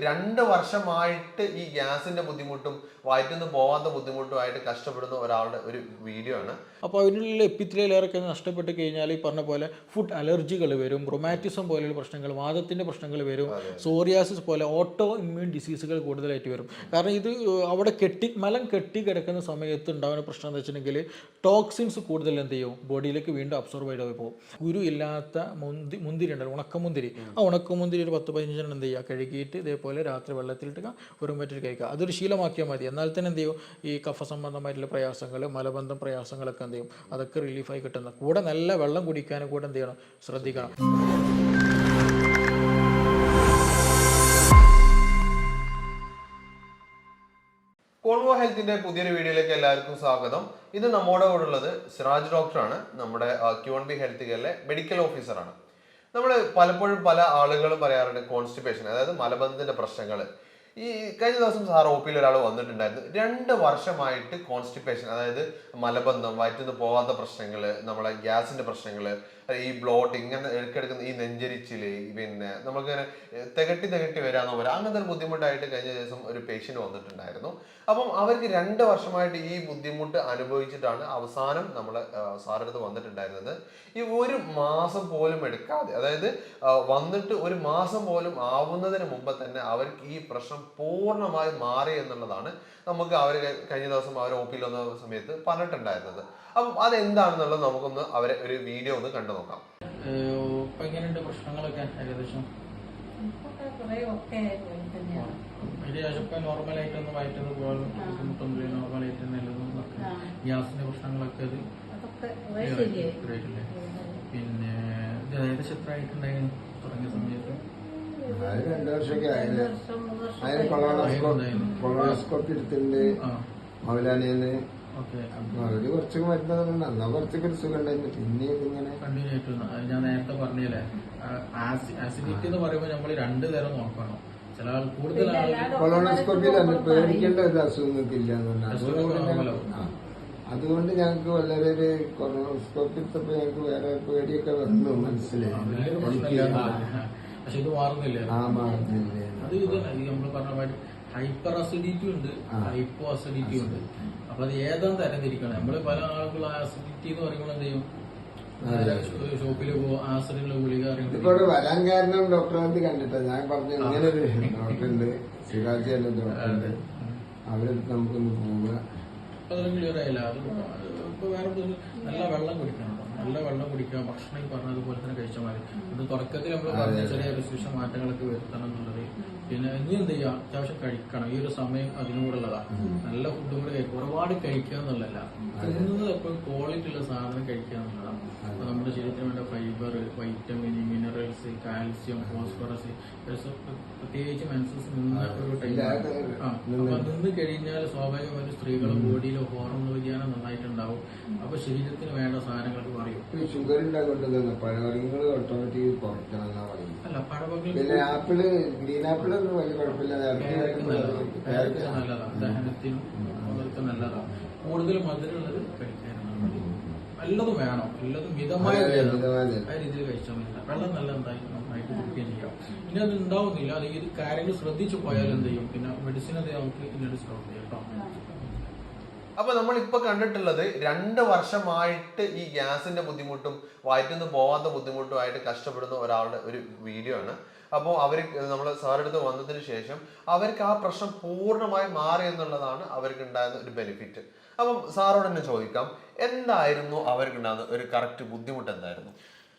2 വർഷമായിട്ട് ഈ ഗ്യാസിന്റെ ബുദ്ധിമുട്ടും വയറ്റിന്ന് പോവാത്ത ബുദ്ധിമുട്ടുമായിട്ട് കഷ്ടപ്പെടുന്ന ഒരാളുടെ ഒരു വീഡിയോ ആണ്. അപ്പോൾ അതിനുള്ള എപ്പിത്തലിയൽ ലെയറൊക്കെ നഷ്ടപ്പെട്ട് കഴിഞ്ഞാൽ ഈ പറഞ്ഞ പോലെ ഫുഡ് അലർജികൾ വരും, റൊമാറ്റിസം പോലെയുള്ള പ്രശ്നങ്ങൾ, വാദത്തിൻ്റെ പ്രശ്നങ്ങൾ വരും, സോറിയാസിസ് പോലെ ഓട്ടോ ഇമ്മ്യൂൺ ഡിസീസുകൾ കൂടുതലായിട്ട് വരും. കാരണം ഇത് അവിടെ മലം കെട്ടി കിടക്കുന്ന സമയത്ത് ഉണ്ടാകുന്ന പ്രശ്നം എന്ന് വെച്ചിട്ടുണ്ടെങ്കിൽ ടോക്സിൻസ് കൂടുതൽ എന്ത് ചെയ്യും, ബോഡിയിലേക്ക് വീണ്ടും അബ്സോർബ് ചെയ്ത് പോകും. കുരു ഇല്ലാത്ത മുന്തിരി ഉണ്ടല്ലോ, ഉണക്കമുന്തിരി, ആ ഉണക്കമുന്തിരി ഒരു 10-15 എന്ത് ചെയ്യുക, കഴുകിയിട്ട് ഇതേപോലെ രാത്രി വെള്ളത്തിലിട്ട് വെറും പറ്റിട്ട് കഴിക്കുക. അതൊരു ശീലമാക്കിയാൽ മതി. എന്നാൽ തന്നെ എന്ത് ചെയ്യും, ഈ കഫ സംബന്ധമായിട്ടുള്ള പ്രയാസങ്ങൾ, മലബന്ധം പ്രയാസങ്ങളൊക്കെ എന്ത് ചെയ്യും, അതൊക്കെ റിലീഫായി കിട്ടുന്ന. കൂടെ നല്ല വെള്ളം കുടിക്കാനും കൂടെ എന്ത് ചെയ്യണം, ശ്രദ്ധിക്കണം. കോൺവോ ഹെൽത്തിന്റെ പുതിയൊരു വീഡിയോയിലേക്ക് എല്ലാവർക്കും സ്വാഗതം. ഇത് നമ്മുടെ കൂടെ ഉള്ളത് സിറാജ് ഡോക്ടറാണ്, നമ്മുടെ Q&B ഹെൽത്ത് കെയറിലെ മെഡിക്കൽ ഓഫീസറാണ്. നമ്മൾ പലപ്പോഴും പല ആളുകളും പറയാറുണ്ട് കോൺസ്റ്റിപ്പേഷൻ, അതായത് മലബന്ധത്തിന്റെ പ്രശ്നങ്ങൾ. ഈ കഴിഞ്ഞ ദിവസം സാർ OP-യിൽ ഒരാൾ വന്നിട്ടുണ്ടായിരുന്നു. 2 വർഷമായിട്ട് കോൺസ്റ്റിപ്പേഷൻ, അതായത് മലബന്ധം, വയറ്റിന്ന് പോകാത്ത പ്രശ്നങ്ങൾ, നമ്മളെ ഗ്യാസിന്റെ പ്രശ്നങ്ങൾ, ഈ ബ്ലോട്ട്, ഇങ്ങനെ എടുക്കെടുക്കുന്ന ഈ നെഞ്ചരിച്ചില്, പിന്നെ നമുക്കിങ്ങനെ തികട്ടി വരാന്ന് പറയാം, അങ്ങനത്തെ ഒരു ബുദ്ധിമുട്ടായിട്ട് കഴിഞ്ഞ ദിവസം ഒരു പേഷ്യന്റ് വന്നിട്ടുണ്ടായിരുന്നു. അപ്പം അവർക്ക് 2 വർഷമായിട്ട് ഈ ബുദ്ധിമുട്ട് അനുഭവിച്ചിട്ടാണ് അവസാനം നമ്മൾ സാറടുത്ത് വന്നിട്ടുണ്ടായിരുന്നത്. ഈ 1 മാസം പോലും എടുക്കാതെ, അതായത് വന്നിട്ട് 1 മാസം പോലും ആവുന്നതിന് മുമ്പ് തന്നെ അവർക്ക് ഈ പ്രശ്നം പൂർണ്ണമായി മാറി എന്നുള്ളതാണ് നമുക്ക് അവർ കഴിഞ്ഞ ദിവസം അവർ OP-യിൽ വന്ന സമയത്ത് പറഞ്ഞിട്ടുണ്ടായിരുന്നത്. അപ്പം അതെന്താണെന്നുള്ളത് നമുക്കൊന്ന് അവരെ ഒരു വീഡിയോ ഒന്ന് കണ്ടു നോക്കാം. പ്രശ്നങ്ങളൊക്കെ ഏകദേശം നോർമലായിട്ടൊന്ന് വയറ്റത് പോകാൻ ബുദ്ധിമുട്ടൊന്നുമില്ല, നോർമലായിട്ട് നല്ലതും ഗ്യാസിന്റെ പ്രശ്നങ്ങളൊക്കെ അത് പിന്നെ ഏകദേശം എത്ര ആയിട്ടുണ്ടായിരുന്നു തുടങ്ങിയ സമയത്ത്? 2 വർഷമൊക്കെ ആയിരുന്നു. അതിന് കൊളോണോസ്കോപ്പി എടുത്തിട്ടുണ്ട് മൗലാനേന്ന്. അവര് കുറച്ചൊക്കെ മരുന്നുണ്ട്, എന്നാ കുറച്ചൊക്കെ ഒരു സുഖം ഉണ്ടായിരുന്നു. പിന്നെ ഇങ്ങനെ കണ്ടിന്യൂ ആയിട്ട് ഞാൻ നേരത്തെ പറഞ്ഞില്ലേ, ആസിഡിറ്റി എന്ന് പറയുമ്പോൾ നമ്മൾ 2 തരം നോക്കണം. ചില ആൾ കൂടുതൽ കൊളോണോസ്കോപ്പി തന്നെ പേടിക്കേണ്ട ഒരു അസുഖങ്ങൾക്ക് ഇല്ല എന്ന് പറഞ്ഞാൽ അതുകൊണ്ട് ഞങ്ങൾക്ക് വളരെ ഒരു കൊളോണോസ്കോപ്പി എടുത്തപ്പോ ഞങ്ങൾക്ക് വേറെ പേടിയൊക്കെ വന്നു മനസ്സിലായി. പക്ഷെ ഇത് മാറുന്നില്ല. അത് ഇത് നമ്മൾ പറഞ്ഞ മാതിരി ഹൈപ്പർ അസിഡിറ്റി ഉണ്ട്, ഹൈപ്പോ അസിഡിറ്റി ഉണ്ട്. അപ്പൊ അത് ഏതാന്ന് തരംതിരിക്കണം. നമ്മള് പല ആളുകളും അസിഡിറ്റി എന്ന് പറയുമ്പോൾ എന്ത് ചെയ്യും, ഷോപ്പിൽ പോകും, ആസിഡിനുള്ള ഗുളിക ഇപ്പോൾ വരാൻ കാരണം ഡോക്ടറെ കണ്ടിട്ടാ ഞാൻ പറഞ്ഞു ഇങ്ങനെ ഒരു ഡോക്ടറുണ്ട്, സിറാജി അല്ല ഡോക്ടറുണ്ട്, അവരെടുത്ത് നമുക്കൊന്ന് പോവുക. അതെല്ലാം ക്ലിയർ ആയില്ല. അത് ഇപ്പൊ വേറെ നല്ല വെള്ളം കുടിക്കണം, നല്ല വെള്ളം കുടിക്കുക, ഭക്ഷണം ഈ പറഞ്ഞതുപോലെ തന്നെ കഴിച്ചാൽ മതി. അത് തുടക്കത്തിൽ നമ്മൾ പറഞ്ഞ ചെറിയ റെസ്ട്രിക്ഷൻ മാറ്റങ്ങളൊക്കെ വരുത്തണം എന്നുള്ളത്. പിന്നെ ഇനി എന്ത് ചെയ്യുക, അത്യാവശ്യം കഴിക്കണം. ഈ ഒരു സമയം അതിനോടുള്ളതാണ്. നല്ല ഫുഡും കൂടെ കഴിക്കുക, ഒരുപാട് കഴിക്കുക എന്നുള്ളതല്ല, തിന്നുന്നത് എപ്പോഴും ക്വാളിറ്റി ഉള്ള സാധനം കഴിക്കുക എന്നുള്ളതാണ്. അപ്പൊ നമ്മുടെ ശരീരത്തിന് വേണ്ട fibre, vitamin, minerals, calcium, phosphorus, പ്രത്യേകിച്ച് മെൻസസ് നിന്ന ഒരു ടൈം. അപ്പൊ നിന്ന് കഴിഞ്ഞാൽ സ്വാഭാവികമായിട്ട് സ്ത്രീകളുടെ ബോഡിയിലെ ഹോർമോൺ വ്യതിയാനം നന്നായിട്ടുണ്ടാവും. അപ്പൊ ശരീരത്തിന് വേണ്ട സാധനങ്ങൾക്ക് പറയും. ഷുഗർ ഉണ്ടാകൊണ്ടത് പഴവർഗ്ഗങ്ങൾ ഓട്ടോമാറ്റിക് കുറയ്ക്കണം എന്നാ പറയുന്നത്. അല്ല, പഴവർഗ്ഗങ്ങൾ പിന്നെ ആപ്പിള്, ഗ്രീൻ ആപ്പിൾ ഒന്നും വലിയ കുഴപ്പമില്ല, നല്ലതാണ്, ദഹനത്തിനും അവർക്ക് നല്ലതാണ്. കൂടുതൽ മധുരമുള്ളത് കഴിക്കാനാണ്. നല്ലതും വേണം, നല്ലതും മിതമായ രീതിയിൽ കഴിച്ചാൽ മതി. വെള്ളം നല്ല എന്തായാലും നന്നായിട്ട് കുടിക്കുകയും ചെയ്യാം. ഇനി അത് ഉണ്ടാവുന്നില്ല, അല്ലെങ്കിൽ ഇത് കാര്യങ്ങൾ ശ്രദ്ധിച്ചു പോയാൽ എന്ത് ചെയ്യും, പിന്നെ മെഡിസിൻ അത് നമുക്ക് പിന്നീട് സ്റ്റോപ്പ് ചെയ്യാം കേട്ടോ. അപ്പൊ നമ്മൾ ഇപ്പൊ കണ്ടിട്ടുള്ളത് 2 വർഷമായിട്ട് ഈ ഗ്യാസിന്റെ ബുദ്ധിമുട്ടും വയറ്റിന്ന് പോവാത്ത ബുദ്ധിമുട്ടുമായിട്ട് കഷ്ടപ്പെടുന്ന ഒരാളുടെ ഒരു വീഡിയോ ആണ്. അപ്പോൾ അവർ നമ്മൾ സാറെടുത്ത് വന്നതിന് ശേഷം അവർക്ക് ആ പ്രശ്നം പൂർണ്ണമായി മാറി എന്നുള്ളതാണ് അവർക്ക് ഉണ്ടായിരുന്ന ഒരു ബെനിഫിറ്റ്. അപ്പം സാറോട് തന്നെ ചോദിക്കാം, എന്തായിരുന്നു അവർക്ക് ഉണ്ടാകുന്ന ഒരു കറക്റ്റ് ബുദ്ധിമുട്ട് എന്തായിരുന്നു?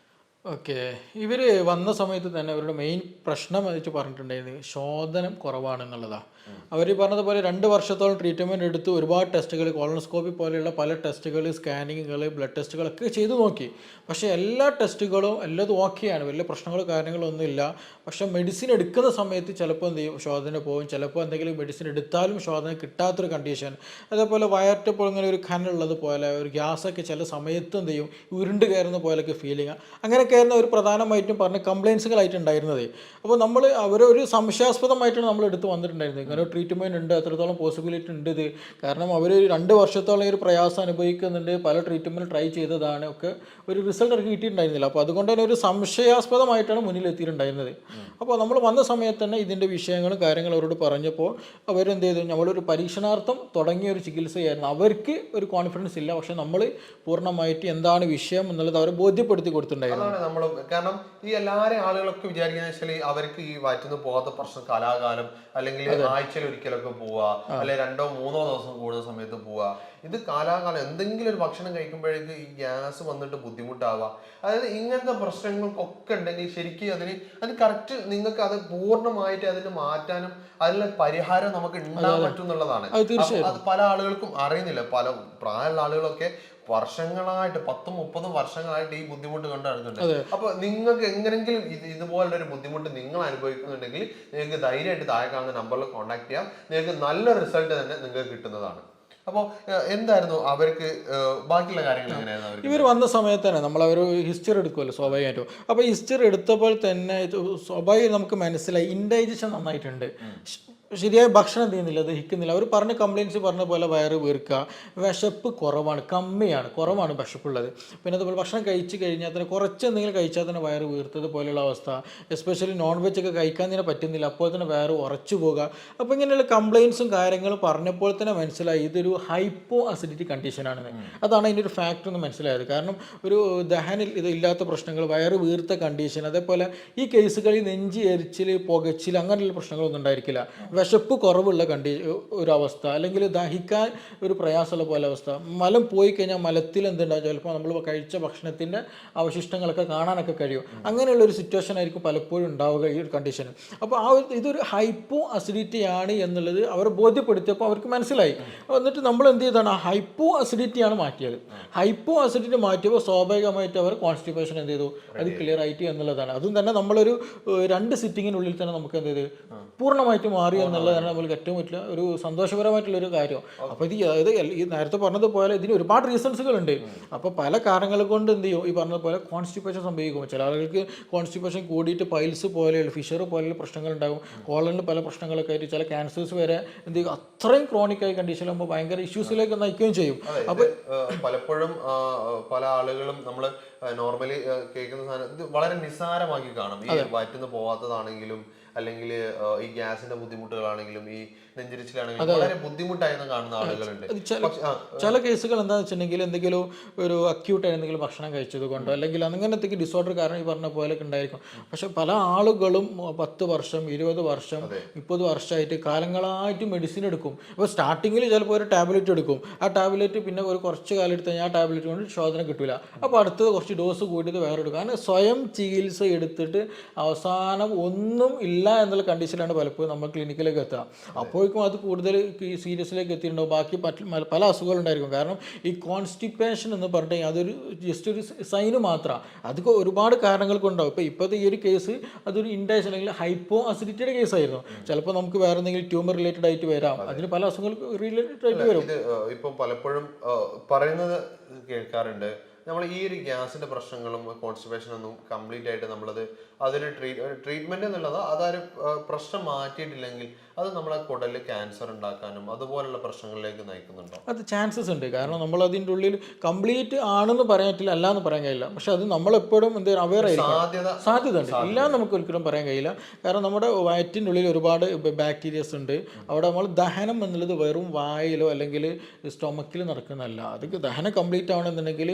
ഓക്കെ, ഇവർ വന്ന സമയത്ത് തന്നെ അവരുടെ മെയിൻ പ്രശ്നം വെച്ച് പറഞ്ഞിട്ടുണ്ടായിരുന്നു ശോധനം കുറവാണെന്നുള്ളതാണ്. അവർ പറഞ്ഞതുപോലെ 2 വർഷത്തോളം ട്രീറ്റ്മെൻറ്റ് എടുത്ത് ഒരുപാട് ടെസ്റ്റുകൾ, കോളോണോസ്കോപ്പി പോലെയുള്ള പല ടെസ്റ്റുകൾ, സ്കാനിങ്ങുകൾ, ബ്ലഡ് ടെസ്റ്റുകളൊക്കെ ചെയ്തു നോക്കി. പക്ഷേ എല്ലാ ടെസ്റ്റുകളും എല്ലതും ഓക്കെയാണ്, വലിയ പ്രശ്നങ്ങളോ കാര്യങ്ങളോ ഒന്നുമില്ല. പക്ഷേ മെഡിസിൻ എടുക്കുന്ന സമയത്ത് ചിലപ്പോൾ എന്ത് ചെയ്യും, ശോധന പോകും. ചിലപ്പോൾ എന്തെങ്കിലും മെഡിസിൻ എടുത്താലും ശോധന കിട്ടാത്തൊരു കണ്ടീഷൻ. അതേപോലെ വയറ്റപ്പോൾ ഇങ്ങനെ ഒരു കനുള്ളത് പോലെ, ഒരു ഗ്യാസൊക്കെ ചില സമയത്ത് എന്ത് ചെയ്യും, ഉരുണ്ട് കയറുന്ന പോലെയൊക്കെ ഫീലിംഗ്, അങ്ങനെയൊക്കെ ഇതൊക്കെയായിരുന്നു ഒരു പ്രധാനമായിട്ടും പറഞ്ഞ കംപ്ലയിൻസുകളായിട്ട് ഉണ്ടായിരുന്നത്. അപ്പോൾ നമ്മൾ അവരൊരു സംശയാസ്പദമായിട്ടാണ് നമ്മൾ എടുത്ത് വന്നിട്ടുണ്ടായിരുന്നത്. ഇങ്ങനെ ഒരു ട്രീറ്റ്മെൻറ്റ് ഉണ്ട്, എത്രത്തോളം പോസിബിലിറ്റി ഉണ്ട് ഇത്. കാരണം അവർ 2 വർഷത്തോളം ഒരു പ്രയാസം അനുഭവിക്കുന്നുണ്ട്, പല ട്രീറ്റ്മെൻറ്റ് ട്രൈ ചെയ്തതാണ്, ഒക്കെ ഒരു റിസൾട്ട് അവർക്ക് കിട്ടിയിട്ടുണ്ടായിരുന്നില്ല. അപ്പോൾ അതുകൊണ്ട് തന്നെ ഒരു സംശയാസ്പദമായിട്ടാണ് മുന്നിലെത്തിയിട്ടുണ്ടായിരുന്നത്. അപ്പോൾ നമ്മൾ വന്ന സമയത്ത് തന്നെ ഇതിൻ്റെ വിഷയങ്ങളും കാര്യങ്ങളും അവരോട് പറഞ്ഞപ്പോൾ അവരെന്ത് ചെയ്തു, നമ്മളൊരു പരീക്ഷണാർത്ഥം തുടങ്ങിയ ഒരു ചികിത്സയായിരുന്നു. അവർക്ക് ഒരു കോൺഫിഡൻസ് ഇല്ല, പക്ഷെ നമ്മൾ പൂർണ്ണമായിട്ട് എന്താണ് വിഷയം എന്നുള്ളത് അവരെ ബോധ്യപ്പെടുത്തി കൊടുത്തിട്ടുണ്ടായിരുന്നു. അതാണ് നമ്മൾ, കാരണം ഈ എല്ലാവരും ആളുകളൊക്കെ വിചാരിക്കുന്ന വെച്ചാൽ അവർക്ക് ഈ വയറ്റിന്ന് പോകാത്ത പ്രശ്നം കലാകാലം അല്ലെങ്കിൽ ആഴ്ചയിൽ ഒരിക്കലൊക്കെ പോവുക, അല്ലെങ്കിൽ 2-3 ദിവസം കൂടുന്ന സമയത്ത് പോവുക. ഇത് കാലാകാലം എന്തെങ്കിലും ഒരു ഭക്ഷണം കഴിക്കുമ്പോഴേക്ക് ഈ ഗ്യാസ് വന്നിട്ട് ബുദ്ധിമുട്ടാവുക. അതായത് ഇങ്ങനത്തെ പ്രശ്നങ്ങൾക്കൊക്കെ ഉണ്ടെങ്കിൽ ശരിക്കും അത് കറക്റ്റ് നിങ്ങൾക്ക് അത് പൂർണ്ണമായിട്ട് അതിന് മാറ്റാനും അതിനുള്ള പരിഹാരം നമുക്ക് ഉണ്ടാകാൻ പറ്റും എന്നുള്ളതാണ്. അത് പല ആളുകൾക്കും അറിയുന്നില്ല. പല പ്രായമുള്ള ആളുകളൊക്കെ വർഷങ്ങളായിട്ട് 10-30 വർഷങ്ങളായിട്ട് ഈ ബുദ്ധിമുട്ട് കൊണ്ട് നടക്കുന്നുണ്ട്. അപ്പൊ നിങ്ങൾക്ക് എങ്ങനെങ്കിലും ഇതുപോലുള്ള ഒരു ബുദ്ധിമുട്ട് നിങ്ങൾ അനുഭവിക്കുന്നുണ്ടെങ്കിൽ നിങ്ങൾക്ക് ധൈര്യമായിട്ട് താഴെ കാണുന്ന നമ്പറിൽ കോൺടാക്ട് ചെയ്യാം. നിങ്ങൾക്ക് നല്ല റിസൾട്ട് തന്നെ നിങ്ങൾക്ക് കിട്ടുന്നതാണ്. അപ്പോൾ എന്തായിരുന്നു അവർക്ക് ബാക്കിയുള്ള കാര്യങ്ങൾ എങ്ങനെയായിരുന്നു? ഇവർ വന്ന സമയത്ത് തന്നെ നമ്മൾ അവർ ഹിസ്റ്ററി എടുക്കുമല്ലോ സ്വാഭാവികമായിട്ടും. അപ്പോൾ ഹിസ്റ്ററി എടുത്തപ്പോൾ തന്നെ സ്വാഭാവികം നമുക്ക് മനസ്സിലായി ഇൻഡൈജഷൻ നന്നായിട്ടുണ്ട്, ശരിയായ ഭക്ഷണം ചെയ്യുന്നില്ല, ദഹിക്കുന്നില്ല. അവർ പറഞ്ഞ കംപ്ലയിൻസ് പറഞ്ഞ പോലെ വയറ് വീർക്കുക, വിശപ്പ് കുറവാണ് വിശപ്പുള്ളത്. പിന്നെ അതുപോലെ ഭക്ഷണം കഴിച്ച് കഴിഞ്ഞാൽ തന്നെ കുറച്ച് എന്തെങ്കിലും കഴിച്ചാൽ തന്നെ വയറ് വീർത്തത് പോലെയുള്ള അവസ്ഥ, എസ്പെഷ്യലി നോൺ വെജ് ഒക്കെ കഴിക്കാൻ തന്നെ പറ്റുന്നില്ല, അപ്പോൾ തന്നെ വയറ് ഉറച്ചു പോകുക. അപ്പോൾ ഇങ്ങനെയുള്ള കംപ്ലയിൻസും കാര്യങ്ങളും പറഞ്ഞപ്പോൾ തന്നെ മനസ്സിലായി ഇതൊരു ഹൈപ്പോ അസിഡിറ്റി കണ്ടീഷനാണെന്ന്. അതാണ് അതിൻ്റെ ഒരു ഫാക്ടർ എന്ന് മനസ്സിലായത്. കാരണം ഒരു ദഹനിൽ ഇത് ഇല്ലാത്ത പ്രശ്നങ്ങൾ, വയറ് വീർത്ത കണ്ടീഷൻ, അതേപോലെ ഈ കേസുകളിൽ നെഞ്ചി എരിച്ചിൽ, പുകച്ചിൽ അങ്ങനെയുള്ള പ്രശ്നങ്ങളൊന്നും ഉണ്ടായിരിക്കില്ല. വിശപ്പ് കുറവുള്ള ഒരവസ്ഥ, അല്ലെങ്കിൽ ദഹിക്കാൻ ഒരു പ്രയാസമുള്ള പോലെ അവസ്ഥ, മലം പോയി കഴിഞ്ഞാൽ മലത്തിൽ എന്തുണ്ടാകും, ചിലപ്പോൾ നമ്മൾ കഴിച്ച ഭക്ഷണത്തിൻ്റെ അവശിഷ്ടങ്ങളൊക്കെ കാണാനൊക്കെ കഴിയും. അങ്ങനെയുള്ളൊരു സിറ്റുവേഷൻ ആയിരിക്കും പലപ്പോഴും ഉണ്ടാവുക ഈ ഒരു കണ്ടീഷൻ. അപ്പോൾ ഇതൊരു ഹൈപ്പോ അസിഡിറ്റി ആണ് എന്നുള്ളത് അവർ ബോധ്യപ്പെടുത്തിയപ്പോൾ അവർക്ക് മനസ്സിലായി. എന്നിട്ട് നമ്മൾ എന്ത് ചെയ്താണ്, ഹൈപ്പോ അസിഡിറ്റിയാണ് മാറ്റിയത്. ഹൈപ്പോ അസിഡിറ്റി മാറ്റിയപ്പോൾ സ്വാഭാവികമായിട്ട് അവർ കോൺസ്റ്റിപ്പേഷൻ എന്ത് ചെയ്തു, അത് ക്ലിയർ ആയിട്ട് എന്നുള്ളതാണ്. അതും തന്നെ നമ്മളൊരു 2 സിറ്റിങ്ങിനുള്ളിൽ തന്നെ നമുക്ക് എന്ത് ചെയ്ത് പൂർണ്ണമായിട്ട് മാറി എന്നുള്ളതാണ് നമ്മൾക്ക് ഏറ്റവും വലിയ ഒരു സന്തോഷപരമായിട്ടുള്ളൊരു കാര്യം. അപ്പോൾ അതായത് ഈ നേരത്തെ പറഞ്ഞതുപോലെ ഇതിന് ഒരുപാട് റീസൺസുകളുണ്ട്. അപ്പോൾ പല കാരണങ്ങൾ കൊണ്ട് എന്ത് ചെയ്യും, ഈ പറഞ്ഞതുപോലെ കോൺസ്റ്റിപ്പേഷൻ സംഭവിക്കും. ചില ആളുകൾക്ക് കോൺസ്റ്റിപ്പേഷൻ കൂടിയിട്ട് പൈൽസ് പോലെയുള്ള ഫിഷർ പോലെയുള്ള പ്രശ്നങ്ങൾ ഉണ്ടാകും, കോളനിൽ പല പ്രശ്നങ്ങളൊക്കെ ആയിട്ട് ചില ക്യാൻസേഴ്സ് വരെ എന്ത് ചെയ്യും, അത്രയും ക്രോണിക്കായി കണ്ടീഷനാകുമ്പോൾ ഭയങ്കര ഇഷ്യൂസിലേക്ക് നയിക്കുകയും ചെയ്യും. അപ്പോൾ പലപ്പോഴും പല ആളുകളും നമ്മൾ നോർമലി കേൾക്കുന്ന സാധനം ഇത് വളരെ നിസ്സാരമാക്കി കാണും. ഈ വയറ്റിന്ന് പോവാത്തതാണെങ്കിലും അല്ലെങ്കിൽ ഈ ഗ്യാസിന്റെ ബുദ്ധിമുട്ടുകളാണെങ്കിലും ഈ നെഞ്ചിരിച്ചിലാണെങ്കിലും വളരെ ബുദ്ധിമുട്ടായെന്ന് കാണുന്ന ആളുകളുണ്ട്. ചില കേസുകൾ എന്താണെന്ന് വെച്ചിട്ടുണ്ടെങ്കിൽ എന്തെങ്കിലും ഒരു അക്യൂട്ടായി എന്തെങ്കിലും ഭക്ഷണം കഴിച്ചത് കൊണ്ടോ അല്ലെങ്കിൽ അങ്ങനത്തെ ഡിസോർഡർ കാരണം ഈ പറഞ്ഞ പോലെ ഉണ്ടായിരിക്കും. പക്ഷെ പല ആളുകളും 10 വർഷം 20 വർഷം 30 വർഷമായിട്ട് കാലങ്ങളായിട്ട് മെഡിസിൻ എടുക്കും. ഇപ്പോൾ സ്റ്റാർട്ടിങ്ങിൽ ചിലപ്പോൾ ഒരു ടാബ്ലറ്റ് എടുക്കും, ആ ടാബ്ലറ്റ് പിന്നെ ഒരു കുറച്ച് കാലം എടുത്ത് കഴിഞ്ഞാൽ ആ ടാബ്ലറ്റ് കൊണ്ട് ശോധന കിട്ടില്ല, അപ്പോൾ അടുത്തത് കുറച്ച് ഡോസ് കൂട്ടിയിട്ട് വേറെ എടുക്കും. അങ്ങനെ സ്വയം ചികിത്സ എടുത്തിട്ട് അവസാനം ഒന്നും ഇല്ല എന്നുള്ള കണ്ടീഷനിലാണ് പലപ്പോഴും നമ്മൾ ക്ലിനിക്കിലേക്ക് എത്തുക. അപ്പോഴേക്കും അത് കൂടുതൽ സീരിയസിലേക്ക് എത്തിയിട്ടുണ്ടാവും. ബാക്കി പല അസുഖങ്ങളുണ്ടായിരിക്കും. കാരണം ഈ കോൺസ്റ്റിപ്പേഷൻ എന്ന് പറഞ്ഞാൽ അതൊരു ജസ്റ്റ് ഒരു സൈന് മാത്രമാണ്, അത് ഒരുപാട് കാരണങ്ങൾ കൊണ്ടാവും. ഇപ്പോൾ ഇപ്പോഴത്തെ ഈ ഒരു കേസ് അതൊരു ഇൻഡൈജഷൻ അല്ലെങ്കിൽ ഹൈപ്പോ അസിഡിറ്റിയുടെ കേസായിരുന്നു. ചിലപ്പോൾ നമുക്ക് വേറെ എന്തെങ്കിലും ട്യൂമർ റിലേറ്റഡ് ആയിട്ട് വരാം, അതിന് പല അസുഖങ്ങൾ റിലേറ്റഡ് ആയിട്ട് വരും. ഇപ്പം പലപ്പോഴും പറയുന്നത് കേൾക്കാറുണ്ട്, നമ്മൾ ഈ ഒരു ഗ്യാസിന്റെ പ്രശ്നങ്ങളും കോൺസ്റ്റിപ്പേഷൻ ഒന്നും കംപ്ലീറ്റ് ആയിട്ട് നമ്മളത് അതൊരു ട്രീറ്റ്മെന്റ് എന്നുള്ളത് അതൊരു പ്രശ്നം മാറ്റിയിട്ടില്ലെങ്കിൽ അത് നമ്മളെ കുടലിൽ ക്യാൻസർ ഉണ്ടാക്കാനും അതുപോലുള്ള പ്രശ്നങ്ങളിലേക്ക് നയിക്കുന്നുണ്ടോ? അത് ചാൻസസ് ഉണ്ട്. കാരണം നമ്മൾ അതിൻ്റെ ഉള്ളിൽ കംപ്ലീറ്റ് ആണെന്ന് പറയാൻ പറ്റില്ല, അല്ല എന്ന് പറയാൻ കഴിയില്ല. പക്ഷെ അത് നമ്മളെപ്പോഴും എന്ത് അവെയർ ആയിരിക്കും, സാധ്യത ഉണ്ട്, ഇല്ല നമുക്ക് ഒരിക്കലും പറയാൻ കഴിയില്ല. കാരണം നമ്മുടെ വയറ്റിൻ്റെ ഉള്ളിൽ ഒരുപാട് ബാക്ടീരിയസ് ഉണ്ട്. അവിടെ നമ്മൾ ദഹനം എന്നുള്ളത് വെറും വായിലോ അല്ലെങ്കിൽ സ്റ്റൊമക്കിൽ നടക്കുന്നതല്ല. അത് ദഹനം കംപ്ലീറ്റ് ആവണമെന്നുണ്ടെങ്കിൽ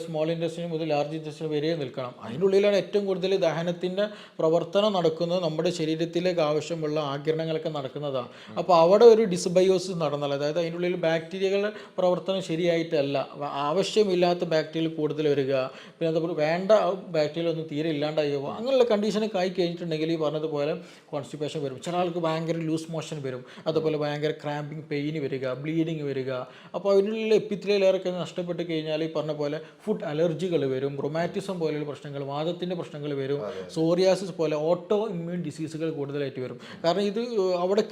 സ്മോൾ ഇൻറ്റെസ്റ്റിന് മുതൽ ലാർജ് ഇൻറ്റെസ്റ്റിന് വരെ നിൽക്കണം. അതിൻ്റെ ഉള്ളിലാണ് ഏറ്റവും കൂടുതൽ ദഹനത്തിൻ്റെ പ്രവർത്തനം നടക്കുന്നത്, നമ്മുടെ ശരീരത്തിലേക്ക് ആവശ്യമുള്ള ആഗിരണങ്ങളൊക്കെ നടക്കുന്നതാണ്. അപ്പോൾ അവിടെ ഒരു ഡിസ്ബയോസിസ് നടന്നാൽ, അതായത് അതിൻ്റെ ഉള്ളിൽ ബാക്ടീരിയകളുടെ പ്രവർത്തനം ശരിയായിട്ടല്ല, ആവശ്യമില്ലാത്ത ബാക്ടീരിയ കൂടുതൽ വരിക, പിന്നെ അതുപോലെ വേണ്ട ബാക്ടീരിയ ഒന്നും തീരെ ഇല്ലാണ്ടായി പോകുക, അങ്ങനെയുള്ള കണ്ടീഷനൊക്കെ ആയി കഴിഞ്ഞിട്ടുണ്ടെങ്കിൽ ഈ പറഞ്ഞതുപോലെ കോൺസ്റ്റിപ്പേഷൻ വരും. ചില ആൾക്ക് ഭയങ്കര ലൂസ് മോഷൻ വരും, അതുപോലെ ഭയങ്കര ക്രാമ്പിങ് പെയിൻ വരിക, ബ്ലീഡിങ് വരിക. അപ്പോൾ അതിനുള്ള എപ്പിത്തീലിയൽ ലെയറൊക്കെ നഷ്ടപ്പെട്ട് കഴിഞ്ഞാൽ ഈ പറഞ്ഞ പോലെ ഫുഡ് അലർജികൾ വരും, റൊമാറ്റിസം പോലെയുള്ള പ്രശ്നങ്ങൾ, വാദത്തിൻ്റെ പ്രശ്നങ്ങൾ വരും, സോറിയാസിസ് പോലെ ഓട്ടോ ഇമ്മ്യൂൺ ഡിസീസുകൾ കൂടുതലായിട്ട് വരും. കാരണം ഇത് അവിടെ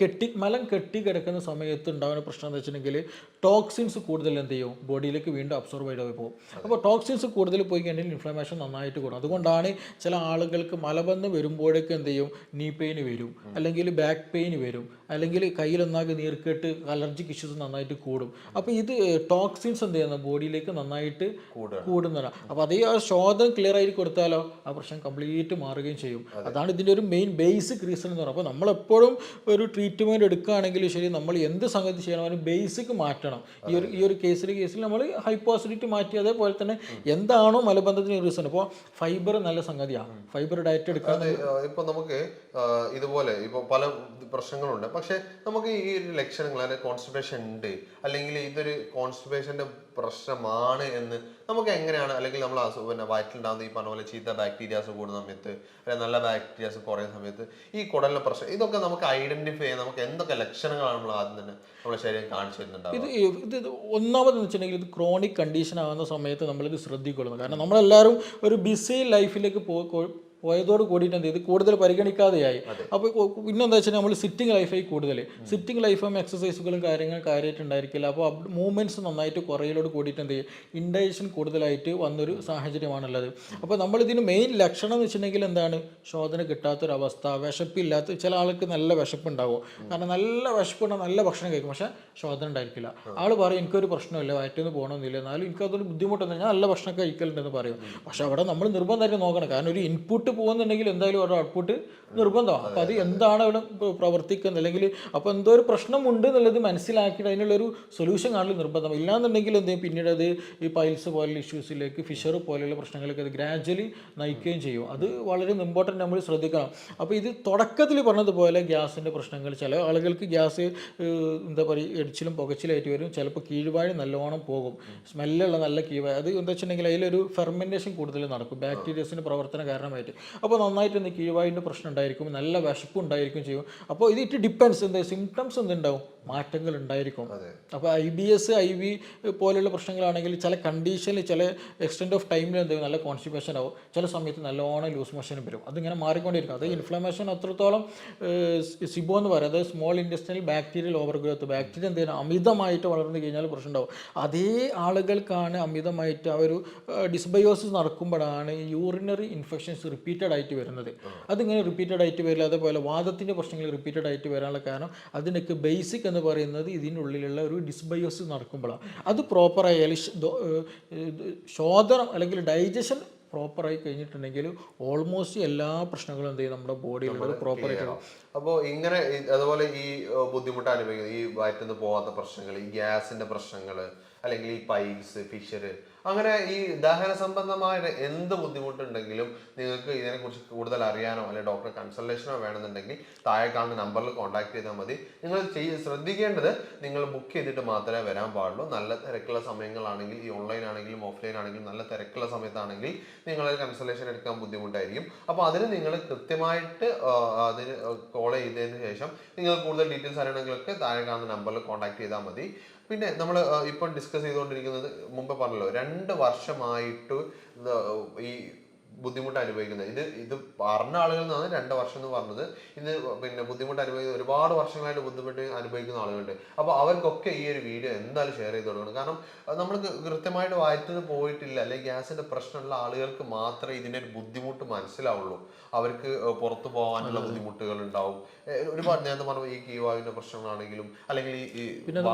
മലം കെട്ടി കിടക്കുന്ന സമയത്ത് ഉണ്ടാകുന്ന പ്രശ്നം എന്ന് വെച്ചിട്ടുണ്ടെങ്കിൽ ടോക്സിൻസ് കൂടുതൽ എന്ത് ചെയ്യും, ബോഡിയിലേക്ക് വീണ്ടും അബ്സോർബ് ചെയ്ത് പോകും. അപ്പോൾ ടോക്സിൻസ് കൂടുതൽ പോയി കഴിഞ്ഞാൽ ഇൻഫ്ലമേഷൻ നന്നായിട്ട് കൂടും. അതുകൊണ്ടാണ് ചില ആളുകൾക്ക് മലബന്ധം വരുമ്പോഴേക്കും എന്ത് ചെയ്യും, നീ പെയിൻ വരും, അല്ലെങ്കിൽ ബാക്ക് പെയിൻ വരും, അല്ലെങ്കിൽ കയ്യിലൊന്നാകെ നീർക്കെട്ട്, അലർജിക് ഇഷ്യൂസ് നന്നായിട്ട് കൂടും. അപ്പോൾ ഇത് ടോക്സിൻസ് എന്ത് ചെയ്യുന്ന ബോഡിയിലേക്ക് നന്നായിട്ട് കൂടുന്നതാണ്. അപ്പോൾ അതേ ആ ശോധന ക്ലിയർ ആയി കൊടുത്താലോ ആ പ്രശ്നം കംപ്ലീറ്റ് മാറുകയും ചെയ്യും. അതാണ് ഇതിൻ്റെ ഒരു മെയിൻ ബേസിക് റീസൺ എന്ന് പറയുന്നത്. അപ്പോൾ നമ്മളെപ്പോഴും ഒരു ട്രീറ്റ്മെൻറ്റ് എടുക്കുകയാണെങ്കിൽ ശരി, നമ്മൾ എന്ത് സംഗതി ചെയ്യണം ബേസിക് മാറ്റണം. ഈ ഒരു കേസിൽ നമ്മൾ ഹൈപ്പോസിഡിറ്റി മാറ്റി, അതേപോലെ തന്നെ എന്താണോ മലബന്ധത്തിന് റീസൺ. ഇപ്പോൾ ഫൈബർ നല്ല സംഗതിയാണ്, ഫൈബർ ഡയറ്റ് എടുക്കാൻ. ഇപ്പൊ നമുക്ക് ഇതുപോലെ ഇപ്പൊ പല പ്രശ്നങ്ങളുണ്ട്. പക്ഷെ നമുക്ക് ഈ ഒരു ലക്ഷണങ്ങൾ, അല്ലെങ്കിൽ കോൺസ്റ്റിപ്പേഷൻ ഉണ്ട്, അല്ലെങ്കിൽ ഇതൊരു കോൺസ്റ്റിപ്പേഷന്റെ പ്രശ്നമാണ് എന്ന് നമുക്ക് എങ്ങനെയാണ്, അല്ലെങ്കിൽ നമ്മൾ പിന്നെ വയറ്റിലുണ്ടാകുന്ന ഈ പറഞ്ഞ പോലെ ചീത്ത ബാക്ടീരിയാസ് കൂടുന്ന സമയത്ത്, അല്ലെങ്കിൽ നല്ല ബാക്ടീരിയാസ് കുറയുന്ന സമയത്ത് ഈ കുടലിലെ പ്രശ്നം, ഇതൊക്കെ നമുക്ക് ഐഡന്റിഫൈ ചെയ്യാൻ നമുക്ക് എന്തൊക്കെ ലക്ഷണങ്ങളാണ് നമ്മൾ ആദ്യം തന്നെ നമ്മുടെ ശരീരം കാണിച്ചു തരുന്നുണ്ടാവും? ഇത് ഒന്നാമതെന്ന് വെച്ചിട്ടുണ്ടെങ്കിൽ ഇത് ക്രോണിക് കണ്ടീഷൻ ആകുന്ന സമയത്ത് നമ്മളിത് ശ്രദ്ധിക്കണം. കാരണം നമ്മളെല്ലാവരും ഒരു ബിസി ലൈഫിലേക്ക് പോയതോട് കൂടിയിട്ട് എന്ത് ചെയ്ത് കൂടുതൽ പരിഗണിക്കാതെയായി. അപ്പോൾ പിന്നെന്താ വെച്ചാൽ നമ്മൾ സിറ്റിംഗ് ലൈഫായി കൂടുതൽ സിറ്റിംഗ് ലൈഫും എക്സസൈസുകളും കാര്യമായിട്ട് ഉണ്ടായിരിക്കില്ല. അപ്പോൾ മൂവ്മെൻറ്റ്സ് നന്നായിട്ട് കുറയിലോട് കൂടിയിട്ട് എന്ത് ചെയ്യും, ഇൻഡൈജഷൻ കൂടുതലായിട്ട് വന്നൊരു സാഹചര്യമാണുള്ളത്. അപ്പോൾ നമ്മളിതിന് മെയിൻ ലക്ഷണം എന്ന് വെച്ചിട്ടുണ്ടെങ്കിൽ എന്താണ്, ശോധന കിട്ടാത്തൊരവസ്ഥ, വിശപ്പില്ലാത്ത, ചില ആൾക്ക് നല്ല വിശപ്പുണ്ടാവും. കാരണം നല്ല വിശപ്പുണ്ടാകും, നല്ല ഭക്ഷണം കഴിക്കും, പക്ഷേ ശോധന ഉണ്ടായിരിക്കില്ല. ആൾ പറയും എനിക്കൊരു പ്രശ്നമില്ല, വയറ്റിന്ന് പോകണമെന്നില്ല, എന്നാലും എനിക്കതൊരു ബുദ്ധിമുട്ടൊന്നും, ഞാൻ നല്ല ഭക്ഷണം കഴിക്കലുണ്ടെന്ന് പറയും. പക്ഷെ അവിടെ നമ്മൾ നിർബന്ധമായിട്ട് നോക്കണം. കാരണം ഒരു ഇൻപുട്ട് പോകുന്നുണ്ടെങ്കിൽ എന്തായാലും ഒരു ഔട്ട്പുട്ട് നിർബന്ധമാണ്. അപ്പോൾ അത് എന്താണ് അവിടെ പ്രവർത്തിക്കുന്നത്, അല്ലെങ്കിൽ അപ്പോൾ എന്തോ ഒരു പ്രശ്നമുണ്ട് എന്നുള്ളത് മനസ്സിലാക്കിയിട്ട് അതിനുള്ളൊരു സൊല്യൂഷൻ കാണൽ നിർബന്ധം. ഇല്ലാന്നുണ്ടെങ്കിൽ എന്ത് ചെയ്യും, പിന്നീട് അത് ഈ പൈൽസ് പോലുള്ള ഇഷ്യൂസിലേക്ക്, ഫിഷർ പോലെയുള്ള പ്രശ്നങ്ങളിലേക്ക് അത് ഗ്രാജ്വലി നയിക്കുകയും ചെയ്യും. അത് വളരെ ഇമ്പോർട്ടൻ്റ് നമ്മൾ ശ്രദ്ധിക്കണം. അപ്പോൾ ഇത് തുടക്കത്തിൽ പറഞ്ഞതുപോലെ ഗ്യാസിൻ്റെ പ്രശ്നങ്ങൾ, ചില ആളുകൾക്ക് ഗ്യാസ് എന്താ പറയുക എടിച്ചിലും പുകച്ചിലായിട്ട് വരും. ചിലപ്പോൾ കീഴ്വാഴി നല്ലോണം പോകും, സ്മെല്ലുള്ള നല്ല കീഴ്വാഴ. അത് എന്താ വെച്ചിട്ടുണ്ടെങ്കിൽ അതിലൊരു ഫെർമെൻറ്റേഷൻ കൂടുതൽ നടക്കും, ബാക്ടീരിയസിൻ്റെ പ്രവർത്തന കാരണമായിട്ട്. അപ്പോൾ നന്നായിട്ട് എന്ത് കീഴ്വാഴിൻ്റെ പ്രശ്നം ഉണ്ടായിരിക്കും, നല്ല വിശപ്പ് ഉണ്ടായിരിക്കും ചെയ്യും. അപ്പോൾ ഇത് ഡിപ്പെൻസ്, എന്താ സിംറ്റംസ് എന്തുണ്ടാവും, മാറ്റങ്ങൾ ഉണ്ടായിരിക്കും. അപ്പോൾ IBS IV പോലെയുള്ള പ്രശ്നങ്ങളാണെങ്കിൽ ചില കണ്ടീഷനിൽ ചില എക്സ്റ്റെൻഡ് ഓഫ് ടൈമിൽ എന്തെങ്കിലും നല്ല കോൺസ്റ്റിപ്പേഷൻ ആവും, ചില സമയത്ത് നല്ലോണം ലൂസ് മോഷനും വരും. അതിങ്ങനെ മാറിക്കൊണ്ടിരിക്കും. അത് ഇൻഫ്ലമേഷൻ അത്രത്തോളം സിബോ എന്ന് പറയുന്നത്, അതായത് small intestinal bacterial overgrowth, bacteria എന്തെങ്കിലും അമിതമായിട്ട് വളർന്നു കഴിഞ്ഞാൽ പ്രശ്നം ഉണ്ടാവും. അതേ ആളുകൾക്കാണ് അമിതമായിട്ട് ആ ഒരു ഡിസ്ബയോസിസ് നടക്കുമ്പോഴാണ് യൂറിനറി ഇൻഫെക്ഷൻസ് റിപ്പീറ്റഡ് ആയിട്ട് വരുന്നത്. അതിങ്ങനെ റിപ്പീറ്റഡ് ആയിട്ട് വരില്ല. അതേപോലെ വാദത്തിൻ്റെ പ്രശ്നങ്ങൾ റിപ്പീറ്റഡ് ആയിട്ട് വരാനുള്ള കാരണം അതിനൊക്കെ ബേസിക് എന്ന് പറയുന്നത് ഇതിനുള്ളിലുള്ള ഒരു ഡിസ്ബയോസിസ് നടക്കുമ്പോഴാണ്. അത് പ്രോപ്പറായാൽ ശോധനം അല്ലെങ്കിൽ ഡൈജഷൻ പ്രോപ്പറായി കഴിഞ്ഞിട്ടുണ്ടെങ്കിൽ ഓൾമോസ്റ്റ് എല്ലാ പ്രശ്നങ്ങളും എന്ത് ചെയ്യും, നമ്മുടെ ബോഡിയിലുള്ളത് പ്രോപ്പറായിട്ട്. അപ്പോൾ ഇങ്ങനെ അതുപോലെ ഈ ബുദ്ധിമുട്ട് അനുഭവിക്കുന്നത്, ഈ വയറ്റിന്ന് പോകാത്ത പ്രശ്നങ്ങൾ, ഈ ഗ്യാസിന്റെ പ്രശ്നങ്ങൾ, അല്ലെങ്കിൽ ഈ പൈൽസ്, ഫിഷർ, അങ്ങനെ ഈ ദഹന സംബന്ധമായ എന്ത് ബുദ്ധിമുട്ടുണ്ടെങ്കിലും നിങ്ങൾക്ക് ഇതിനെക്കുറിച്ച് കൂടുതൽ അറിയാനോ അല്ലെങ്കിൽ ഡോക്ടറെ കൺസൾട്ടേഷനോ വേണമെന്നുണ്ടെങ്കിൽ താഴെ കാണുന്ന നമ്പറിൽ കോൺടാക്ട് ചെയ്താൽ മതി. നിങ്ങൾ ശ്രദ്ധിക്കേണ്ടത്, നിങ്ങൾ ബുക്ക് ചെയ്തിട്ട് മാത്രമേ വരാൻ പാടുള്ളൂ. നല്ല തിരക്കുള്ള സമയങ്ങളാണെങ്കിൽ, ഈ ഓൺലൈൻ ആണെങ്കിലും ഓഫ്ലൈൻ ആണെങ്കിലും നല്ല തിരക്കുള്ള സമയത്താണെങ്കിൽ നിങ്ങൾ കൺസൾട്ടേഷൻ എടുക്കാൻ ബുദ്ധിമുട്ടായിരിക്കും. അപ്പോൾ അതിന് നിങ്ങൾ കൃത്യമായിട്ട് അതിന് കോൾ ചെയ്തതിന് ശേഷം നിങ്ങൾ കൂടുതൽ ഡീറ്റെയിൽസ് അറിയണമെങ്കിലൊക്കെ താഴെ കാണുന്ന നമ്പറിൽ കോൺടാക്ട് ചെയ്താൽ മതി. പിന്നെ നമ്മൾ ഇപ്പം ഡിസ്കസ് ചെയ്തുകൊണ്ടിരിക്കുന്നത്, മുമ്പ് പറഞ്ഞല്ലോ 2 വർഷമായിട്ട് ഈ ബുദ്ധിമുട്ട് അനുഭവിക്കുന്നത്, ഇത് പറഞ്ഞ ആളുകളിൽ നിന്നാണ് 2 വർഷം എന്ന് പറഞ്ഞത്. ഇത് പിന്നെ ബുദ്ധിമുട്ട് അനുഭവിക്കുന്ന ഒരുപാട് വർഷങ്ങളായിട്ട് ബുദ്ധിമുട്ട് അനുഭവിക്കുന്ന ആളുകളുണ്ട്. അപ്പോൾ അവർക്കൊക്കെ ഈ ഒരു വീഡിയോ എന്തായാലും ഷെയർ ചെയ്ത് കൊടുക്കണം. കാരണം നമ്മൾ കൃത്യമായിട്ട് വയറ്റിന്ന് പോയിട്ടില്ല, അല്ലെങ്കിൽ ഗ്യാസിന്റെ പ്രശ്നമുള്ള ആളുകൾക്ക് മാത്രമേ ഇതിൻ്റെ ഒരു ബുദ്ധിമുട്ട് മനസ്സിലാവുള്ളൂ. അവർക്ക് പുറത്തു പോകാനുള്ള ബുദ്ധിമുട്ടുകൾ ഉണ്ടാവും. ഒരുപാട് നേരത്തെ പറഞ്ഞ ഈ കീവായുവിന്റെ പ്രശ്നങ്ങളാണെങ്കിലും, അല്ലെങ്കിൽ ഈ